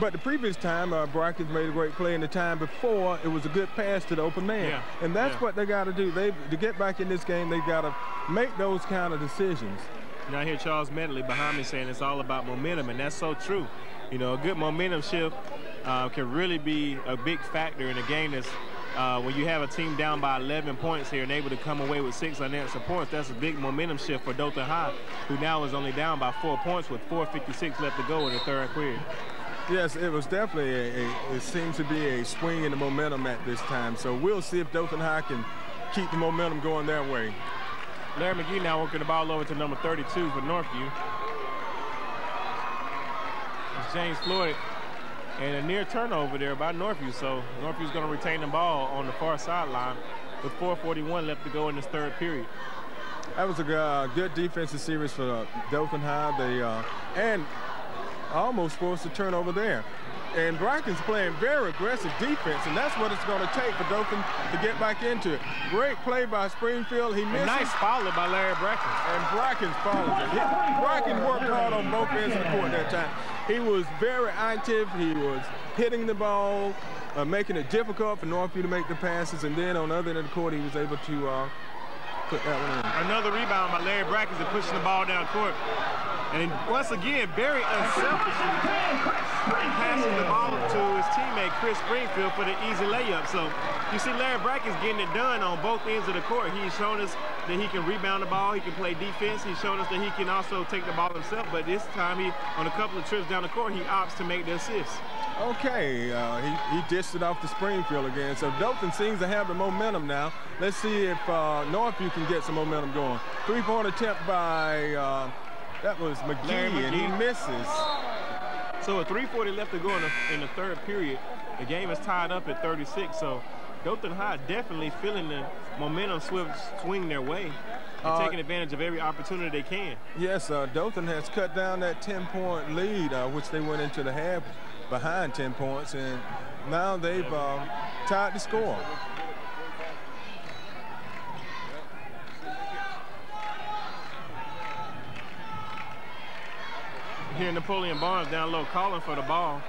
But the previous time, Brackens made a great play, and the time before, it was a good pass to the open man. Yeah. And that's what they got to do. To get back in this game, they got to make those kind of decisions. Now I hear Charles Medley behind me saying it's all about momentum, and that's so true. You know, a good momentum shift can really be a big factor in a game that's when you have a team down by 11 points here and able to come away with 6 unanswered points. That's a big momentum shift for Dothan High, who now is only down by 4 points with 4:56 left to go in the third period. Yes, it was definitely it seems to be a swing in the momentum at this time. So we'll see if Dothan High can keep the momentum going their way. Larry McGee now working the ball over to number 32 for Northview. It's James Floyd, and a near turnover there by Northview. So Northview's going to retain the ball on the far sideline with 4:41 left to go in this third period. That was a good defensive series for Dothan High. They and almost forced a turnover there. And Brackens playing very aggressive defense, and that's what it's going to take for Dothan to get back into it. Great play by Springfield. He missed. Nice follow by Larry Brackens. And Brackens followed it. Brackens worked hard on both ends of the court that time. He was very active. He was hitting the ball, making it difficult for Northview to make the passes, and then on the other end of the court, he was able to put that one in. Another rebound by Larry Brackens and pushing the ball down court. And once again, very unselfishly passing the ball to his teammate Chris Springfield for the easy layup. So you see Larry Brackens getting it done on both ends of the court. He's shown us that he can rebound the ball, he can play defense. He's shown us that he can also take the ball himself. But this time, on a couple of trips down the court, he opts to make the assist. Okay, he dished it off to Springfield again. So Dothan seems to have the momentum now. Let's see if Northview can get some momentum going. Three-point attempt by, that was McGee, and he misses. So with 3:40 left to go in the third period, the game is tied up at 36. So Dothan High definitely feeling the momentum swing their way and taking advantage of every opportunity they can. Yes, Dothan has cut down that 10-point lead, which they went into the half behind 10 points, and now they've tied the score. Here Napoleon Barnes down low calling for the ball.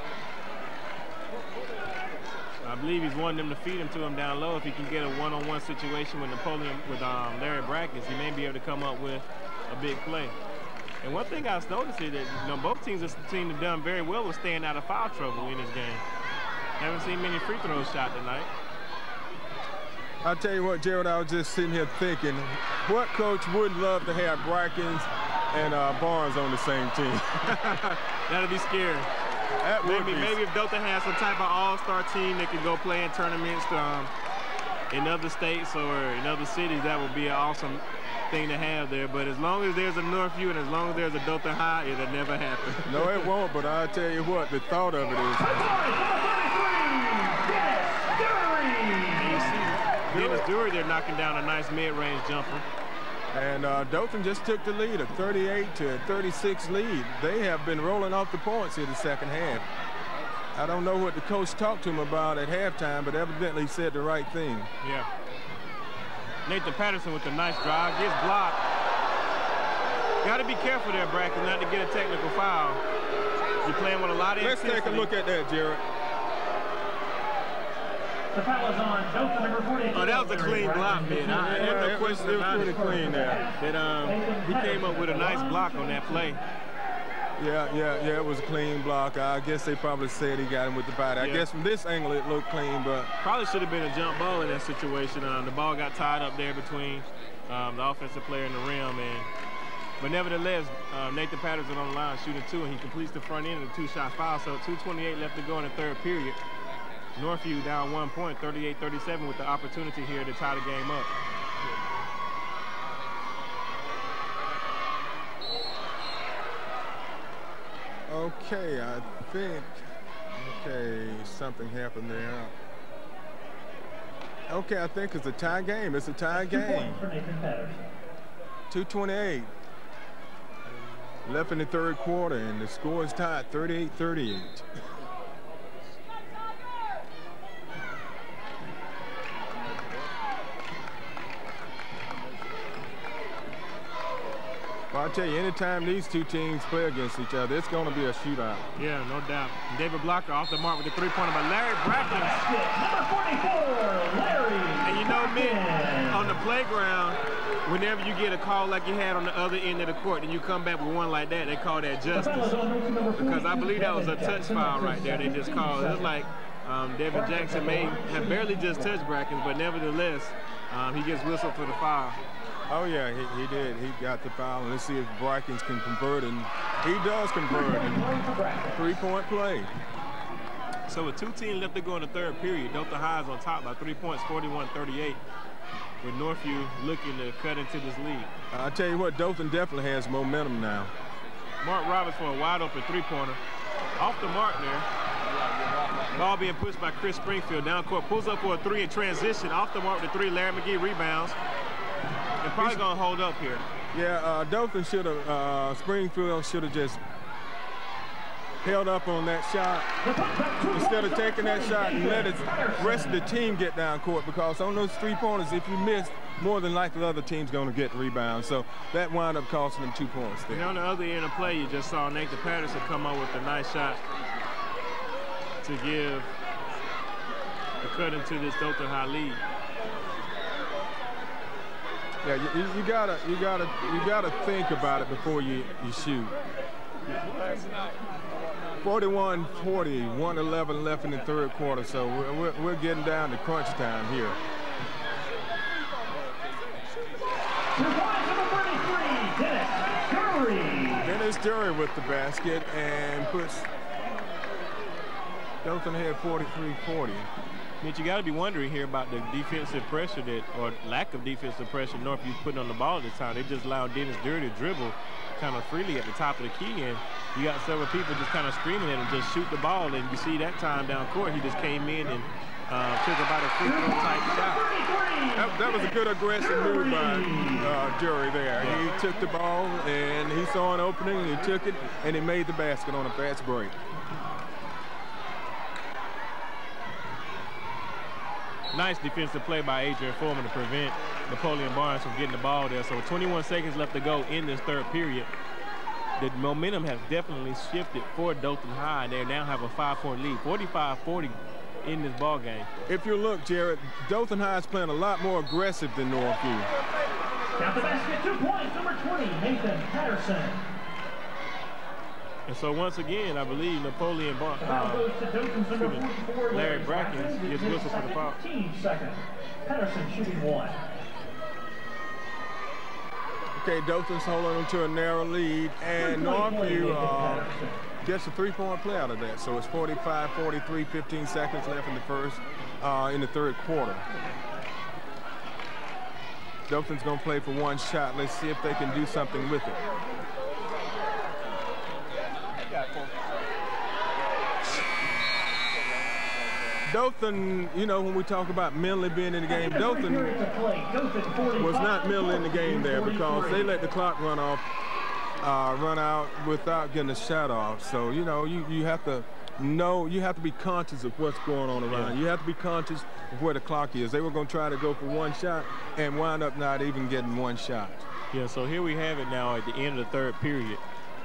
I believe he's wanting them to feed him to him down low. If he can get a one-on-one situation with Napoleon, with Larry Brackens, he may be able to come up with a big play. And one thing I've noticed is that both teams have done very well with staying out of foul trouble in this game. Haven't seen many free throws shot tonight. I'll tell you what, Jared, I was just sitting here thinking, what coach would love to have Brackens and Barnes on the same team? That'd be scary. Maybe if Dothan has some type of all-star team that could go play in tournaments in other states or in other cities, that would be an awesome thing to have there. But as long as there's a Northview and as long as there's a Dothan High, it'll never happen. No, it won't, but I'll tell you what, the thought of it is. And you see Dennis Dury, they're knocking down a nice mid-range jumper. And Dothan just took the lead, a 38-36 lead. They have been rolling off the points in the second half. I don't know what the coach talked to him about at halftime, but evidently he said the right thing. Yeah. Nathan Patterson with a nice drive, gets blocked. Got to be careful there, Bracken, not to get a technical foul. You're playing with a lot of intensity. Let's take a look at that, Jared. The foul is on Dothan, number 42. Oh, that was a clean block, man. I have no question about it. It was pretty clean there. That he came up with a nice block on that play. Yeah, it was a clean block. I guess they probably said he got him with the body. I guess from this angle it looked clean, but probably should have been a jump ball in that situation. The ball got tied up there between the offensive player and the rim, but nevertheless, Nathan Patterson on the line shooting two, and he completes the front end of the two-shot foul. So 2:28 left to go in the third period. Northview down 1 point, 38-37, with the opportunity here to tie the game up. Okay, I think, something happened there. Okay, I think it's a tie game. It's a tie game. 2:28 left in the third quarter, and the score is tied 38-38. Well, I'll tell you, anytime these two teams play against each other, it's going to be a shootout. Yeah, no doubt. David Blocker off the mark with the three-pointer by Larry Brackens. Number 44, Larry. And you know, man, on the playground, whenever you get a call like you had on the other end of the court and you come back with one like that, they call that justice. Because I believe that was a touch foul right there they just called. It was like Devin Jackson may have barely just touched Brackens, but nevertheless, he gets whistled for the foul. Oh, yeah, he did. He got the foul. And let's see if Brackens can convert, and he does convert. Three-point play. So with 2:10 left to go in the third period, Dothan High is on top by 3 points, 41-38, with Northview looking to cut into this lead. I tell you what, Dothan definitely has momentum now. Mark Roberts for a wide-open three-pointer. Off the mark there. Ball being pushed by Chris Springfield. Down court, pulls up for a three in transition. Off the mark with the three. Larry McGee rebounds. They're probably going to hold up here. Yeah, Dothan should have, Springfield should have just held up on that shot instead of taking that shot and let the rest of the team get down court, because on those three-pointers, if you miss, more than likely the other team's going to get the rebound. So that wound up costing them 2 points there. And on the other end of play, you just saw Nathan Patterson come up with a nice shot to give a cut into this Dothan High lead. Yeah, you gotta think about it before you shoot. 41-40, 1:11 left in the third quarter, so we're getting down to crunch time here. Dennis Dury with the basket and puts Dothan had 43-40. Mitch, you got to be wondering here about the defensive pressure or lack of defensive pressure Northview's putting on the ball at this time. They just allowed Dennis Durr to dribble kind of freely at the top of the key, and you got several people just kind of screaming at him, just shoot the ball. And you see that time down court, he just came in and took about a free throw type shot. That was a good aggressive move by Jury there. He took the ball and he saw an opening and he took it and he made the basket on a fast break. Nice defensive play by Adrian Foreman to prevent Napoleon Barnes from getting the ball there. So with 21 seconds left to go in this third period, the momentum has definitely shifted for Dothan High. They now have a 5-point lead, 45-40 in this ball game. If you look, Jared, Dothan High is playing a lot more aggressive than Northview. Count the basket, 2 points, number 20, Nathan Patterson. And so once again, I believe Napoleon Barnes, Larry Brackens gets whistle for the foul. 15 seconds. Patterson shooting 1. Okay, Dothan's holding on to a narrow lead, and Northview gets a 3-point play out of that. So it's 45-43, 15 seconds left in the third quarter. Dothan's going to play for one shot. Let's see if they can do something with it. Dothan, you know, when we talk about mentally being in the game, Dothan was not mentally in the game there because they let the clock run out without getting a shot off. So, you know, you have to know, you have to be conscious of what's going on around. You have to be conscious of where the clock is. They were going to try to go for one shot and wind up not even getting one shot. Yeah, so here we have it now at the end of the third period.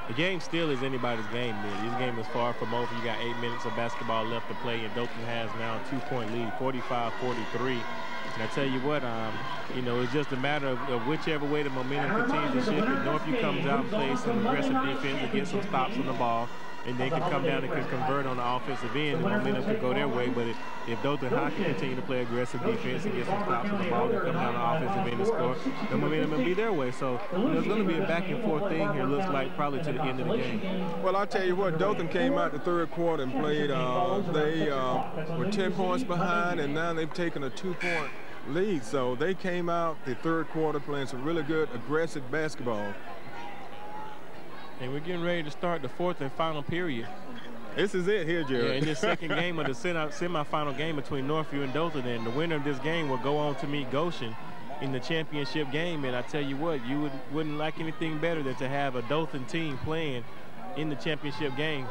The game still is anybody's game, man. This game is far from over. You got 8 minutes of basketball left to play, and Dothan has now a 2-point lead, 45-43. And I tell you what, you know, it's just a matter of whichever way the momentum continues to shift. If Northview comes out and plays some aggressive defense and gets some stops on the ball, and they can come down and can convert on the offensive end, the momentum could go their way. But if Dothan High can continue to play aggressive defense and get some stops on the ball and come down the offensive end and score, the momentum will be their way. So you know, it's going to be a back-and-forth thing here, looks like, probably to the end of the game. Well, I'll tell you what, Dothan came out the third quarter and played, they were 10 points behind, and now they've taken a 2-point lead. So they came out the third quarter playing some really good, aggressive basketball. And we're getting ready to start the fourth and final period. This is it here, Jared. Yeah, in this second game of the semifinal game between Northview and Dothan, and the winner of this game will go on to meet Goshen in the championship game. And I tell you what, you wouldn't like anything better than to have a Dothan team playing in the championship game.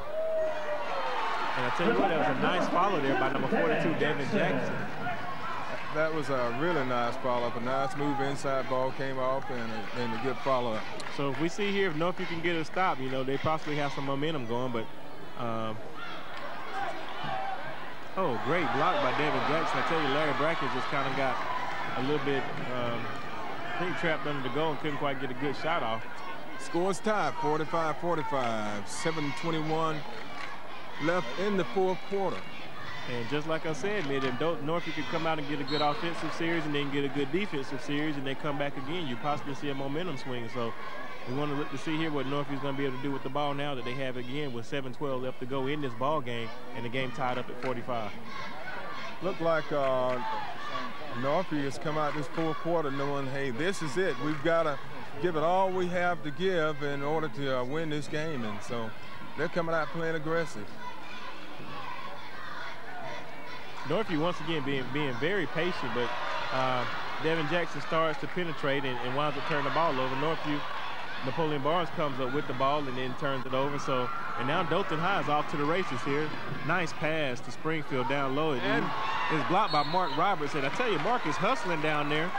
And I tell you what, that was a nice follow there by number 42, Devin Jackson. That was a really nice follow-up. A nice move inside, ball came off, and a good follow-up. So if we see here, if Northview can get a stop, you know, they possibly have some momentum going. But, oh, great block by Devin Jackson. I tell you, Larry Brackett just kind of got a little bit, I think, trapped under the goal and couldn't quite get a good shot off. Scores tied, 45-45, 7:21 left in the fourth quarter. And just like I said, man, if Northview could come out and get a good offensive series and then get a good defensive series and they come back again, you possibly see a momentum swing. So we want to look to see here what Northview's going to be able to do with the ball now that they have again with 7:12 left to go in this ball game and the game tied up at 45. Look like Northview has come out this fourth quarter knowing, hey, this is it. We've got to give it all we have to give in order to win this game. And so they're coming out playing aggressive. Northview once again being very patient, but Devin Jackson starts to penetrate and winds up turning the ball over. Northview, Napoleon Barnes comes up with the ball and then turns it over. So, and now Dothan High is off to the races here. Nice pass to Springfield down low. And it's blocked by Mark Roberts. And I tell you, Mark is hustling down there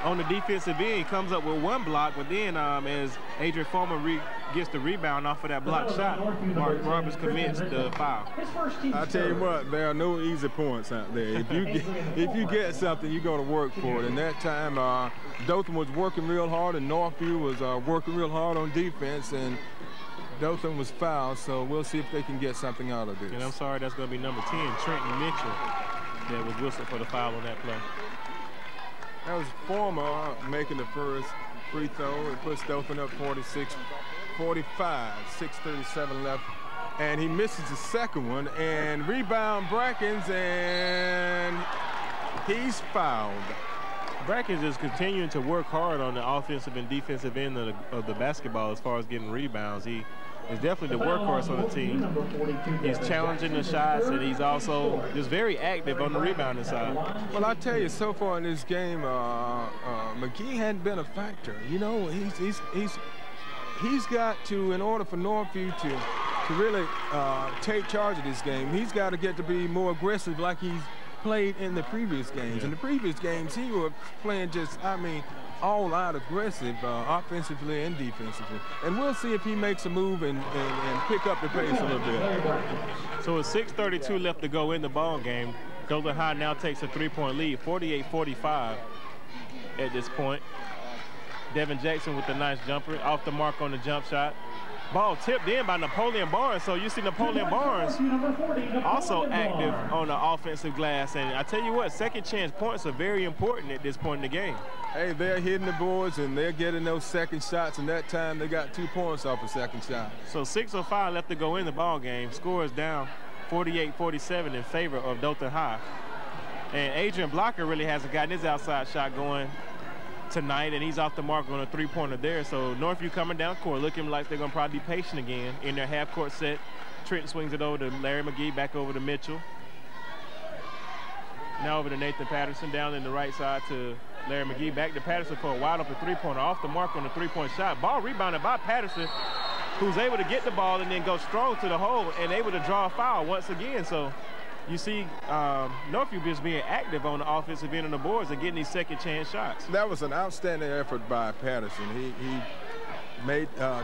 on the defensive end. He comes up with one block, but then as Adrian Foreman gets the rebound off of that block shot, Mark Roberts commits the foul. I tell you what, there are no easy points out there. If you get something, you got to work for it. And that time, Dothan was working real hard, and Northview was working real hard on defense, and Dothan was fouled. So we'll see if they can get something out of this. And I'm sorry, that's going to be number 10, Trenton Mitchell, that was whistled for the foul on that play. That was Former making the first free throw. It puts Dothan up 46-45, 6:37 left and he misses the second one, and rebound Brackens, and he's fouled. Brackens is continuing to work hard on the offensive and defensive end of the basketball as far as getting rebounds. He is definitely the workhorse on the team. He's challenging the shots, and he's also just very active on the rebounding side. Well, I tell you, so far in this game, McGee hadn't been a factor. You know, he's got to, in order for Northview to really take charge of this game, he's got to get to be more aggressive like he's played in the previous games. Yeah. In the previous games, he was playing just, I mean, all out aggressive, offensively and defensively. And we'll see if he makes a move and pick up the pace a little bit. So with 6:32 left to go in the ball game, Dothan High now takes a 3-point lead, 48-45 at this point. Devin Jackson with a nice jumper, off the mark on the jump shot. Ball tipped in by Napoleon Barnes, so you see Napoleon Barnes also active on the offensive glass. And I tell you what, second chance points are very important at this point in the game. Hey, they're hitting the boards and they're getting those second shots, and that time they got 2 points off a second shot. So 6:05 left to go in the ball game. Score is down 48-47 in favor of Dothan High. And Adrian Blocker really hasn't gotten his outside shot going tonight, and he's off the mark on a 3-pointer there. So Northview coming down court, looking like they're going to probably be patient again in their half-court set. Trenton swings it over to Larry McGee, back over to Mitchell. Now over to Nathan Patterson, down in the right side to Larry McGee. Back to Patterson for a wide-open 3-pointer, off the mark on the 3-point shot. Ball rebounded by Patterson, who's able to get the ball and then go strong to the hole and able to draw a foul once again. So you see Northview just being active on the offensive end of the boards and getting these second chance shots. That was an outstanding effort by Patterson. He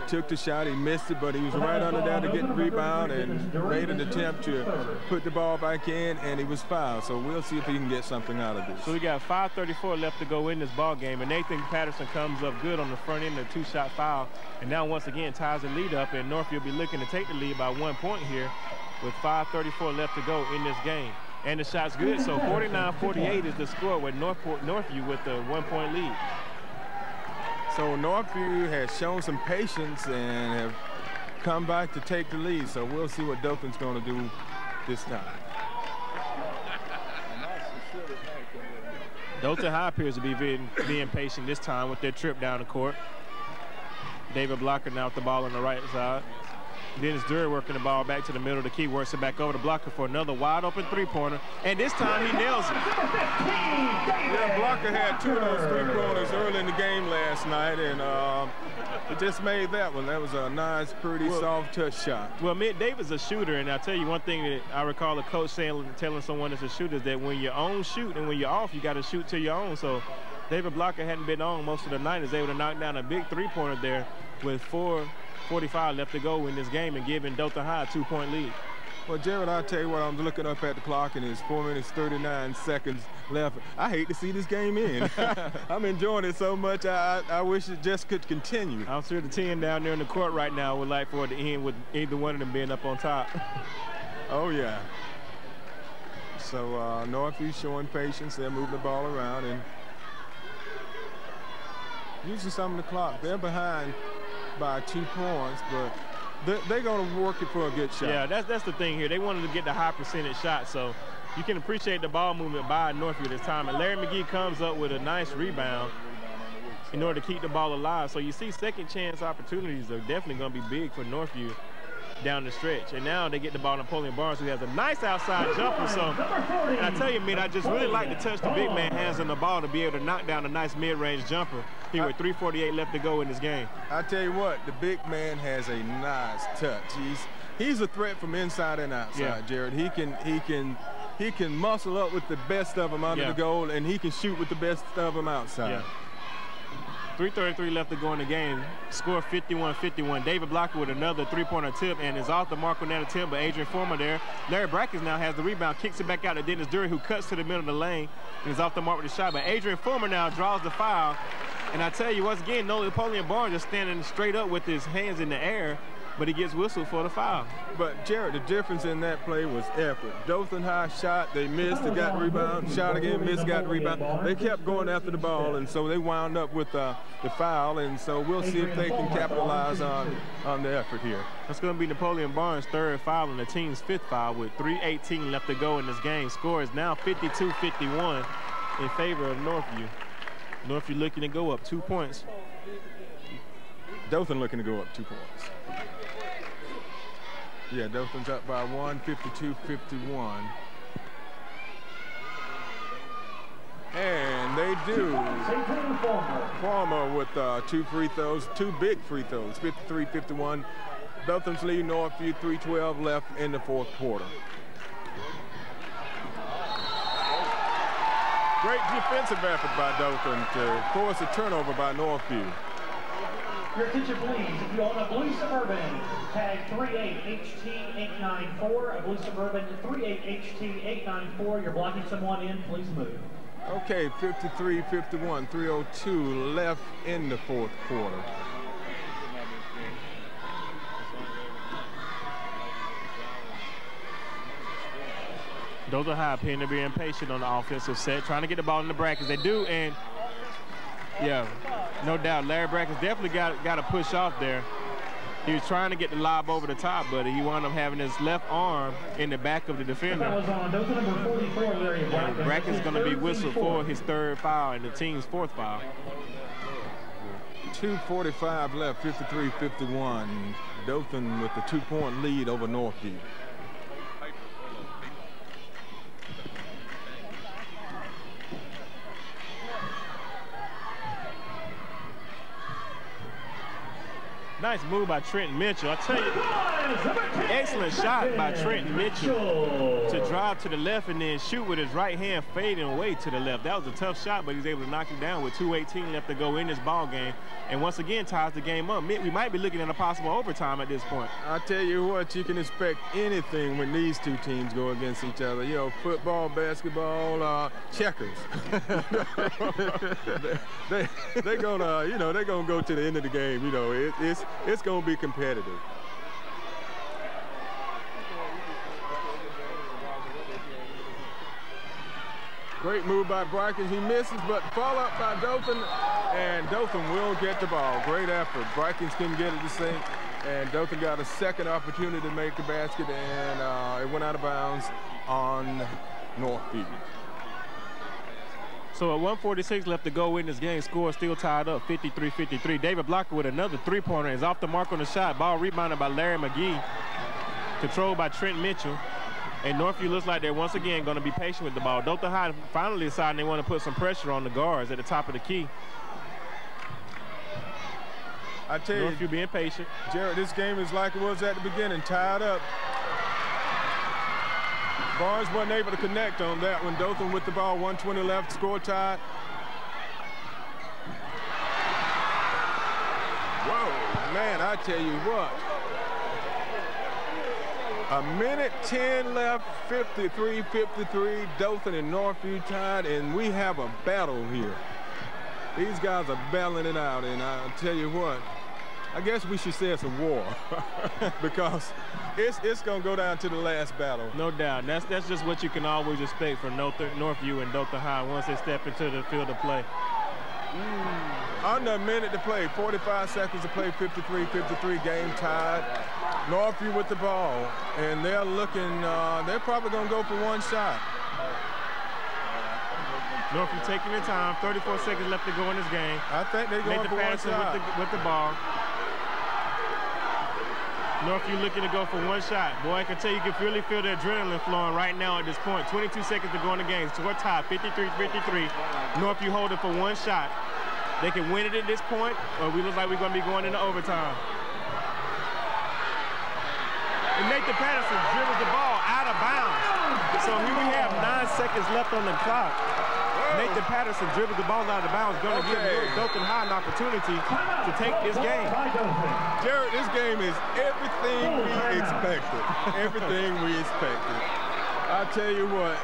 took the shot, he missed it, but he was right under there to get the rebound and made an attempt to put the ball back in, and he was fouled. So we'll see if he can get something out of this. So we got 5:34 left to go in this ball game, and Nathan Patterson comes up good on the front end of a 2-shot foul, and now once again ties the lead up, and Northview will be looking to take the lead by 1 point here with 5:34 left to go in this game. And the shot's good, so 49-48 is the score with Northview with the 1-point lead. So Northview has shown some patience and have come back to take the lead. So we'll see what Dothan's going to do this time. Dothan High appears to be being patient this time with their trip down the court. David Blocker now with the ball on the right side. Dennis Dury working the ball back to the middle of the key, works it back over to Blocker for another wide open 3-pointer, and this time he nails it. Yeah, Blocker had 2 of those 3-pointers early in the game last night, and it just made that one. That was a nice, pretty soft touch shot. Well, Mitt Davis is a shooter, and I'll tell you one thing that I recall a coach telling someone that's a shooter is that when you're on, shoot, and when you're off, you got to shoot till you're on. So David Blocker hadn't been on most of the night, is able to knock down a big 3-pointer there with 4:45 left to go in this game and giving Dothan High a 2-point lead. Well, Jared, I'll tell you what, I'm looking up at the clock and it's 4 minutes, 39 seconds left. I hate to see this game end. I'm enjoying it so much, I wish it just could continue. I'm sure the team down there in the court right now would like for it to end with either one of them being up on top. Oh, yeah. So Northview showing patience. They're moving the ball around and using some of the clock. They're behind by 2 points, but they're going to work it for a good shot. Yeah, that's the thing here. They wanted to get the high percentage shot, so you can appreciate the ball movement by Northview this time. And Larry McGee comes up with a nice rebound in order to keep the ball alive. So you see second chance opportunities are definitely going to be big for Northview down the stretch. And now they get the ball to Napoleon Barnes, who has a nice outside jumper. So, and I tell you, man, I just really like to touch the big man hands on the ball to be able to knock down a nice mid-range jumper here with 3:48 left to go in this game. I tell you what, the big man has a nice touch. He's a threat from inside and outside, Jared. He can muscle up with the best of them under the goal, and he can shoot with the best of them outside. Yeah. 3:33 left to go in the game. Score 51-51. David Blocker with another 3-pointer tip and is off the mark on that attempt, but Adrian Former there. Larry Brackens now has the rebound, kicks it back out to Dennis Dury, who cuts to the middle of the lane and is off the mark with the shot. But Adrian Former now draws the foul And I tell you, once again, Napoleon Barnes just standing straight up with his hands in the air, but he gets whistled for the foul. But, Jared, the difference in that play was effort. Dothan High shot, they missed, they got the rebound, shot again, missed, got the rebound. They kept going after the ball, and so they wound up with the foul, and so we'll see if they can capitalize on the effort here. That's going to be Napoleon Barnes' third foul and the team's fifth foul with 3:18 left to go in this game. Score is now 52-51 in favor of Northview. Northview looking to go up 2 points. Dothan looking to go up 2 points. Yeah, Dothan's up by 1, 52-51. And they do. Farmer with 2 free throws, 2 big free throws, 53-51. Dothan's lead Northview, 3:12 left in the fourth quarter. Great defensive effort by Dothan to force a turnover by Northview. Your attention, please. If you own a blue Suburban, tag 38HT894. A blue Suburban 38HT894. You're blocking someone in. Please move. Okay, 53-51, 3:02 left in the fourth quarter. Dothan High appearing to be impatient on the offensive set, trying to get the ball in the brackets. They do, and yeah, no doubt, Larry Brackens definitely got a push off there. He was trying to get the lob over the top, but he wound up having his left arm in the back of the defender. Brackens is going to be whistled for his third foul and the team's fourth foul. 2:45 left, 53-51. Dothan with the 2-point lead over Northview. Nice move by Trenton Mitchell. I tell you, excellent shot by Trenton Mitchell to drive to the left and then shoot with his right hand fading away to the left. That was a tough shot, but he's able to knock it down with 2:18 left to go in this ball game. And once again, ties the game up. We might be looking at a possible overtime at this point. I tell you what, you can expect anything when these two teams go against each other. You know, football, basketball, checkers. they're gonna, you know, they're gonna go to the end of the game. You know, it's going to be competitive. Great move by Brackens. He misses, but follow up by Dothan, and Dothan will get the ball. Great effort. Brackens couldn't get it to sink, and Dothan got a second opportunity to make the basket, and it went out of bounds on Northview. So at 1:46 left to go in this game, score still tied up, 53-53. David Blocker with another three-pointer is off the mark on the shot. Ball rebounded by Larry McGee, controlled by Trent Mitchell. And Northview looks like they're once again going to be patient with the ball. Dothan High finally deciding they want to put some pressure on the guards at the top of the key. I tell you, Northview being patient. Jared, this game is like it was at the beginning, tied up. Barnes wasn't able to connect on that one. Dothan with the ball, 1:20 left, score tied. Whoa, man, I tell you what. 1:10 left, 53-53. Dothan and Northview tied, and we have a battle here. These guys are battling it out, and I'll tell you what, I guess we should say it's a war because it's going to go down to the last battle. No doubt. That's just what you can always expect from Northview and Dothan High once they step into the field of play. Under a minute to play, 45 seconds to play, 53-53, game tied. Northview with the ball, and they're looking, they're probably going to go for one shot. Northview taking their time, 34 seconds left to go in this game. I think they're going for one shot. With the ball. Northview looking to go for one shot. Boy, I can tell you can really feel the adrenaline flowing right now at this point. 22 seconds to go in the game. Score tied, 53-53. Northview holding for one shot. They can win it at this point, or we look like we're going to be going into overtime. And Nathan Patterson dribbles the ball out of bounds. So here we have 9 seconds left on the clock. Nathan Patterson dribbles the ball out of bounds, going to give Dothan High an opportunity to take this game. Jared, this game is everything we expected. Everything we expected. I'll tell you what,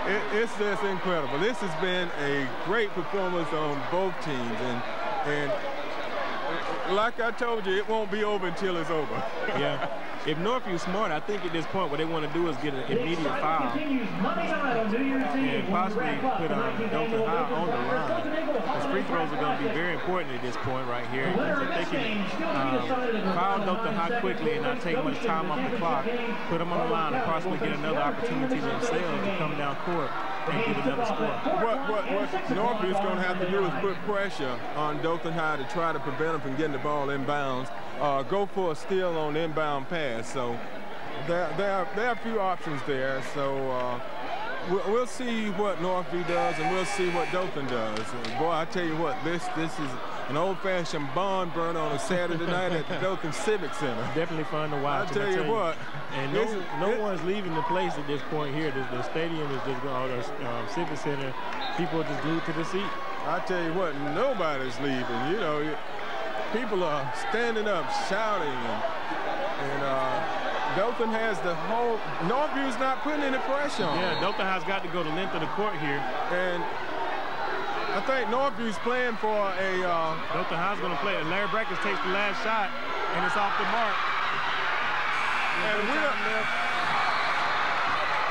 It's just incredible. This has been a great performance on both teams, and like I told you, it won't be over until it's over. Yeah. If Northview's smart, I think at this point what they want to do is get an immediate foul and possibly put Dothan High on the line. Because free throws are going to be very important at this point right here. If they can foul Dothan High quickly and not take much time off the clock, put them on the line and possibly get another opportunity themselves to come down court and get another score. What Northview's going to have to do is put pressure on Dothan High to try to prevent them from getting the ball inbounds. Go for a steal on the inbound pass. So there are a few options there. So we'll see what Northview does, and we'll see what Dothan does. And boy, I tell you what, this is an old-fashioned barn burner on a Saturday night at the Dothan Civic Center. Definitely fun to watch. I tell you what. And no one's leaving the place at this point here. The stadium is just going, the Civic Center, people are just glued to the seat. I tell you what, nobody's leaving. You know, people are standing up, shouting, and Dothan has the whole. Northview's not putting any pressure on. Yeah, Dothan has got to go the length of the court here. And I think Northview's playing for a. Dothan High's going to play it. Larry Brackett takes the last shot, and it's off the mark. And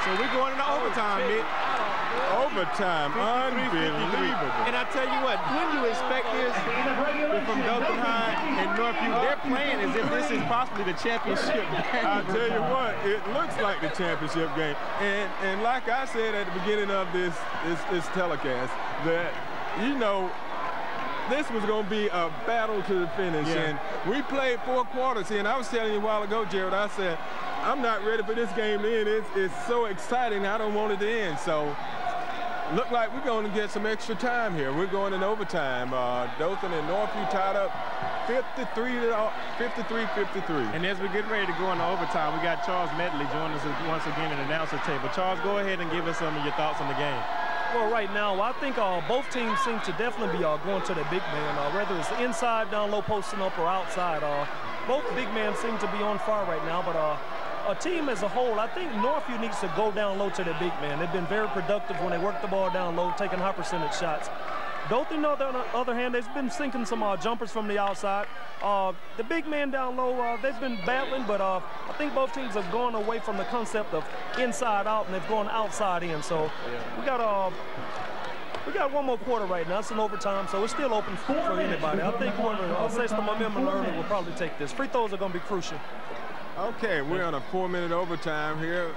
so we're going into overtime, Mick. Overtime, unbelievable. And I tell you what, when you expect this from Dothan High and Northview, they're playing as if this is possibly the championship game. I tell you what, it looks like the championship game. And like I said at the beginning of this telecast, that, you know, this was going to be a battle to the finish. Yeah. And we played 4 quarters here, and I was telling you a while ago, Jared, I said, I'm not ready for this game to end. It's so exciting, I don't want it to end. So, look like we're going to get some extra time here. We're going in overtime. Dothan and Northview tied up 53-53. And as we get ready to go into overtime, we got Charles Medley joining us once again at the announcer table. Charles, go ahead and give us some of your thoughts on the game. Well, right now, I think both teams seem to definitely be going to the big man, whether it's inside, down low, posting up, or outside. Both big men seem to be on fire right now, but a team as a whole, I think Northview needs to go down low to the big man. They've been very productive when they work the ball down low, taking high percentage shots. Dothan, on the other hand, they've been sinking some jumpers from the outside. The big man down low, they've been battling, but I think both teams have gone away from the concept of inside out, and they've gone outside in. So we got one more quarter right now. It's an overtime, so it's still open for anybody. I think whoever says the momentum early will probably take this. Free throws are going to be crucial. Okay, we're on a 4-minute overtime here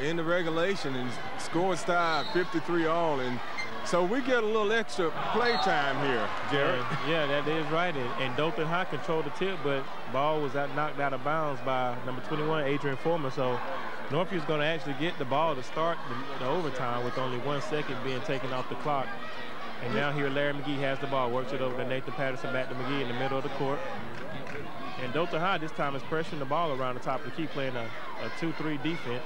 in the regulation, and score is tied 53-all, and so we get a little extra play time here, Jared. Yeah, that is right. And Dothan High controlled the tip, but ball was knocked out of bounds by number 21, Adrian Foreman. So Northview's going to actually get the ball to start the overtime with only 1 second being taken off the clock. And now here Larry McGee has the ball, works it over to Nathan Patterson, back to McGee in the middle of the court. And Dothan High this time is pressuring the ball around the top of the key, playing a 2-3 defense.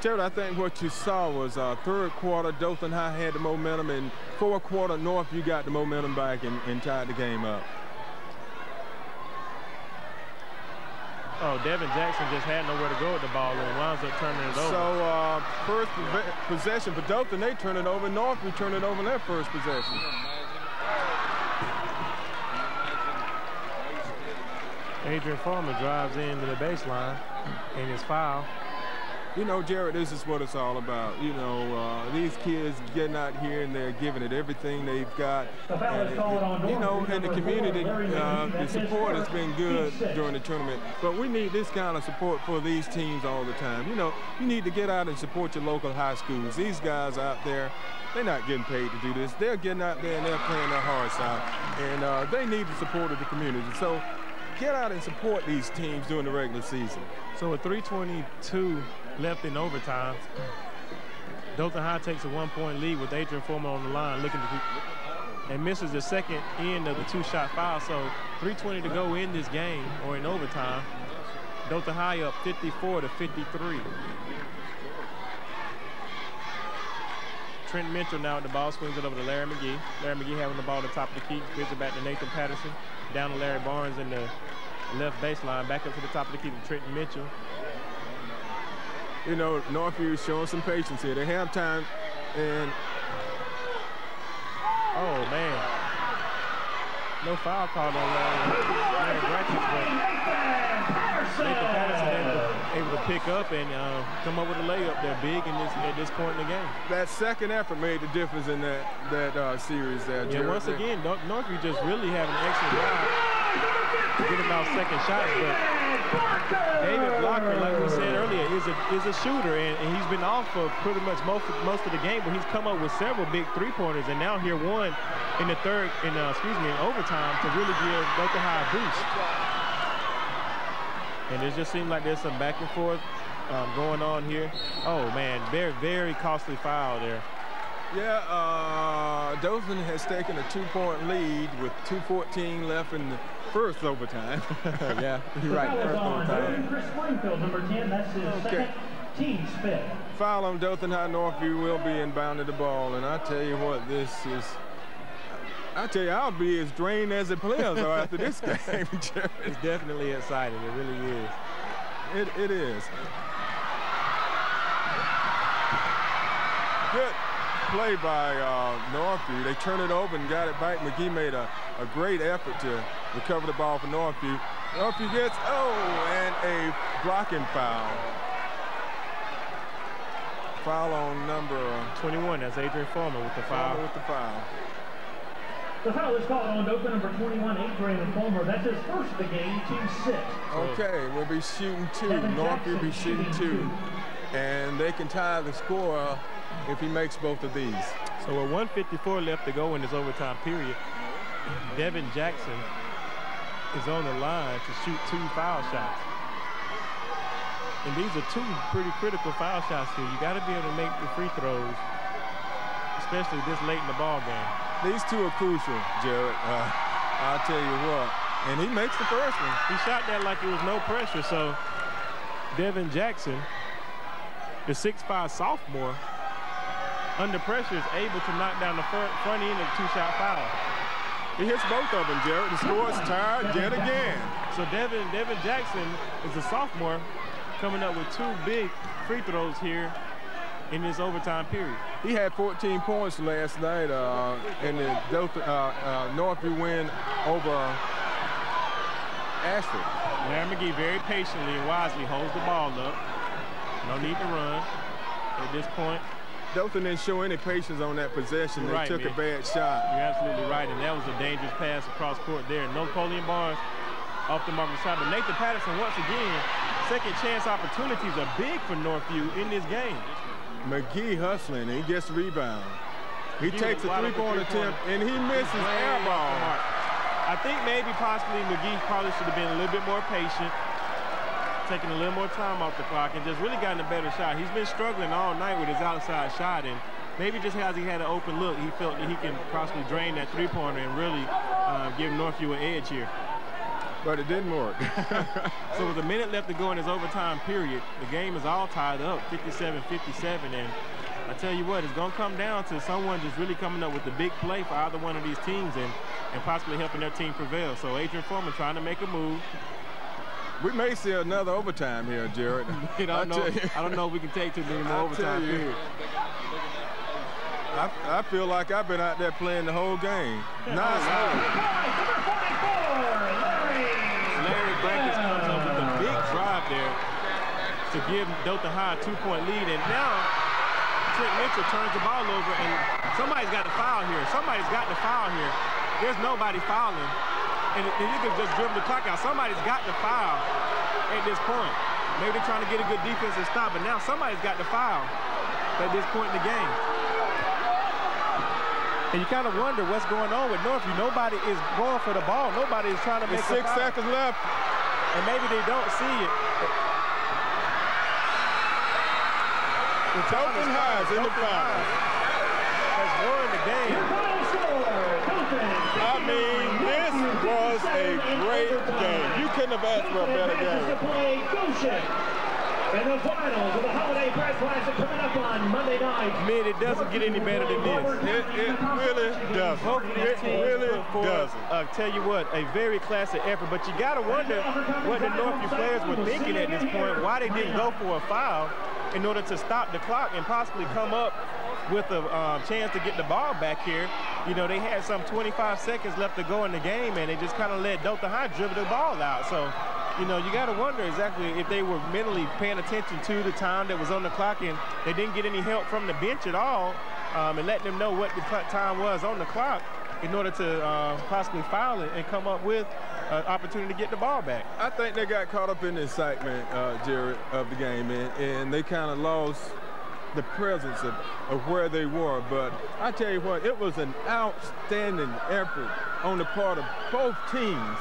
Jared, I think what you saw was third quarter, Dothan High had the momentum, and fourth quarter, Northview got the momentum back and tied the game up. Oh, Devin Jackson just had nowhere to go with the ball and winds up turning it over. So first possession for Dothan, they turn it over. Northview turn it over in their first possession. Adrian Foreman drives into the baseline and his foul. You know, Jared, this is what it's all about. You know, these kids getting out here and they're giving it everything they've got. And, you know, in the community, the support has been good during the tournament. But we need this kind of support for these teams all the time. You know, you need to get out and support your local high schools. These guys out there, they're not getting paid to do this. They're getting out there and they're playing their hearts out. And they need the support of the community. So get out and support these teams during the regular season. So with 3:22 left in overtime, Dothan High takes a 1-point lead with Adrian Foreman on the line, looking to and misses the second end of the 2-shot foul. So 3:20 to go in this game, or in overtime. Dothan High up 54-53. Trent Mitchell now at the ball, swings it over to Larry McGee. Larry McGee having the ball at the top of the key, gives it back to Nathan Patterson. Down to Larry Barnes in the left baseline, back up to the top of the key to Trenton Mitchell. You know, Northview is showing some patience here. The halftime And oh man, no foul called on Larry Brackett, but Nathan Patterson able to pick up and come up with a layup. They're big at this point in the game. That second effort made the difference in that series there, Jared. Yeah, once again, Northview just really having an excellent job getting about second shots, but David Blocker, like we said earlier, is a shooter, and he's been off for pretty much most of the game, but he's come up with several big three-pointers, and now here one in the in overtime to really give Dothan High a boost. And it just seems like there's some back and forth going on here. Oh man, very, very costly foul there. Yeah, Dothan has taken a 2-point lead with 2:14 left in the first overtime. Yeah, you're right, first overtime. Chris Springfield, number 10, that's his second, team fifth. Foul on Dothan High. Northview will be inbounded the ball, and I tell you what, I'll be as drained as the players are after this game. It's definitely exciting. It really is. It is. Good play by Northview. They turned it over and got it back. McGee made a great effort to recover the ball for Northview. Northview gets, and a blocking foul. Foul on number 21. That's Adrian Foreman with the foul. The foul is called on Dothan number 21, Adrian Foreman. That's his first of the game, team 6. Okay, we'll be shooting 2. Northview will be shooting 2. And they can tie the score if he makes both of these. So with 1:54 left to go in this overtime period, Devin Jackson is on the line to shoot 2 foul shots. And these are 2 pretty critical foul shots here. You got to be able to make the free throws, especially this late in the ball game. These 2 are crucial, Jared. I'll tell you what. And he makes the first one. He shot that like it was no pressure. So Devin Jackson, the 6'5" sophomore, under pressure is able to knock down the front end of the 2-shot foul. He hits both of them, Jared. The score is tied yet again. So Devin Jackson is a sophomore coming up with 2 big free throws here in this overtime period. He had 14 points last night in the Northview win over Ashford. Larry McGee very patiently and wisely holds the ball up. No need to run at this point. Dothan didn't show any patience on that possession. They took a bad shot. You're absolutely right, and that was a dangerous pass across court there. No Napoleon Barnes off the mark of the shot, but Nathan Patterson, once again, second chance opportunities are big for Northview in this game. McGee hustling, and he gets the rebound. He takes a 3-point attempt, and he misses air ball. I think maybe possibly McGee probably should have been a little bit more patient, taking a little more time off the clock and just really gotten a better shot. He's been struggling all night with his outside shot, and maybe just as he had an open look, he felt that he can possibly drain that 3-pointer and really give Northview an edge here. But it didn't work. So with a minute left to go in this overtime period, the game is all tied up, 57-57, and I tell you what, it's going to come down to someone just really coming up with the big play for either one of these teams and possibly helping their team prevail. So Adrian Foreman trying to make a move. We may see another overtime here, Jared. I don't know if we can take to any more overtime period. I feel like I've been out there playing the whole game. Nice. Larry Brackett comes up with a big drive there to give Dothan High a 2-point lead, and now Trent Mitchell turns the ball over, and somebody's got to foul here. There's nobody fouling. And you can just dribble the clock out. Somebody's got to foul at this point. Maybe they're trying to get a good defensive stop, but now somebody's got to foul at this point in the game. And you kind of wonder what's going on with Northview. Nobody is going for the ball. Nobody is trying to make a foul. 6 seconds left. And maybe they don't see it. Dothan High is in the foul. Has won the game. I mean, this was a great game. You couldn't have asked for a better game. In the finals of the Holiday Press Classic coming up on Monday night. Man, it doesn't get any better than this. It really doesn't. It really doesn't. I'll tell you what, a very classy effort, but you got to wonder what the Northview players were thinking at this point, why they didn't go for a foul in order to stop the clock and possibly come up with a chance to get the ball back here. You know, they had some 25 seconds left to go in the game, and they just kind of let Dothan High dribble the ball out. So, you know, you got to wonder exactly if they were mentally paying attention to the time that was on the clock, and they didn't get any help from the bench at all, and let them know what the time was on the clock in order to possibly foul it and come up with an opportunity to get the ball back. I think they got caught up in the excitement, Jared, of the game, and they kind of lost the presence of where they were. But I tell you what, it was an outstanding effort on the part of both teams.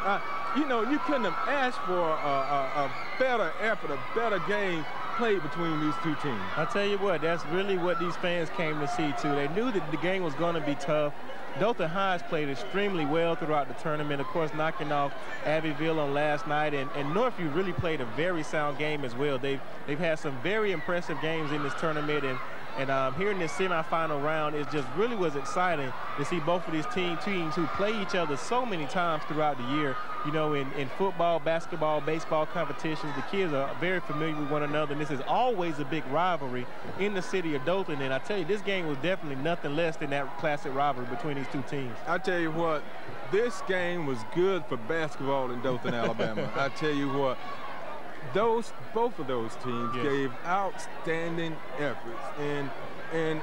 You know, you couldn't have asked for a better effort, a better game played between these two teams. I tell you what, that's really what these fans came to see too. They knew that the game was going to be tough. Dothan High has played extremely well throughout the tournament, of course, knocking off Abbeville on last night, and Northview really played a very sound game as well. They've had some very impressive games in this tournament, and here in this semifinal round, it just really was exciting to see both of these teams who play each other so many times throughout the year. You know, in football, basketball, baseball competitions, the kids are very familiar with one another, and this is always a big rivalry in the city of Dothan. And I tell you, this game was definitely nothing less than that classic rivalry between these two teams. I tell you what, this game was good for basketball in Dothan, Alabama. I tell you what, both of those teams gave outstanding efforts, and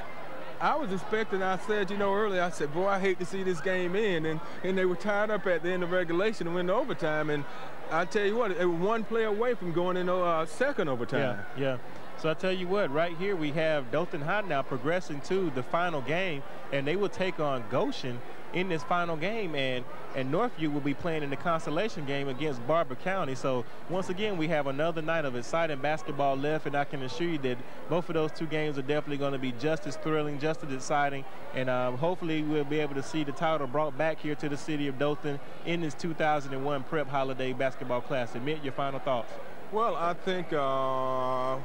I was expecting, I said, you know, earlier, I said, boy, I hate to see this game end, and they were tied up at the end of regulation and went to overtime, and I tell you what, they were one play away from going into second overtime. Yeah. So I tell you what, right here we have Dothan High now progressing to the final game, and they will take on Goshen in this final game, and Northview will be playing in the consolation game against Barber County. So once again, we have another night of exciting basketball left, and I can assure you that both of those two games are definitely going to be just as thrilling, just as exciting, and hopefully we'll be able to see the title brought back here to the city of Dothan in this 2001 Prep Holiday Basketball Classic. Mitt, your final thoughts? Well, I think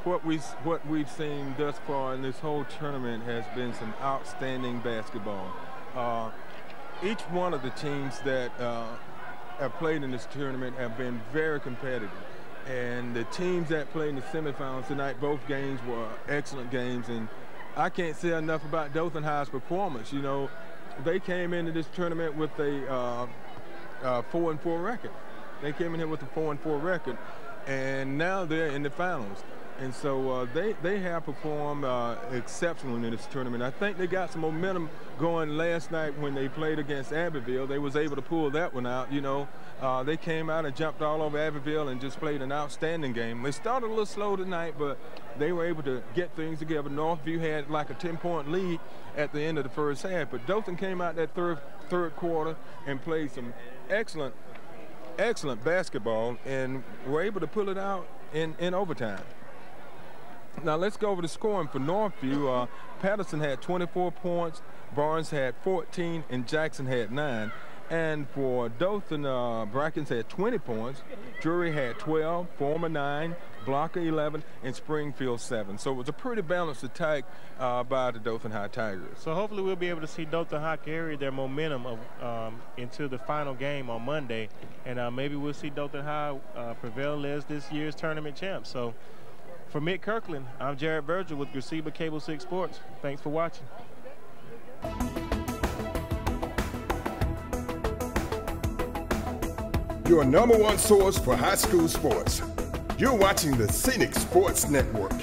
what we've seen thus far in this whole tournament has been some outstanding basketball. Each one of the teams that have played in this tournament have been very competitive. And the teams that played in the semifinals tonight, both games were excellent games. And I can't say enough about Dothan High's performance. You know, they came into this tournament with a 4-4 record. They came in here with a 4-4 record. And now they're in the finals. And so they have performed exceptionally in this tournament. I think they got some momentum going last night when they played against Abbeville. They was able to pull that one out. You know, they came out and jumped all over Abbeville and just played an outstanding game. They started a little slow tonight, but they were able to get things together. Northview had like a 10-point lead at the end of the first half, but Dothan came out that third quarter and played some excellent basketball and were able to pull it out in overtime. Now let's go over the scoring for Northview. Patterson had 24 points, Barnes had 14, and Jackson had 9. And for Dothan, Brackens had 20 points, Drury had 12, Former 9, Blocker 11, and Springfield 7. So it was a pretty balanced attack by the Dothan High Tigers. So hopefully we'll be able to see Dothan High carry their momentum into the final game on Monday, and maybe we'll see Dothan High prevail as this year's tournament champs. So for Mitt Kirkland, I'm Jared Virgil with Graceba Cable 6 Sports. Thanks for watching. Your #1 source for high school sports. You're watching the Scenic Sports Network.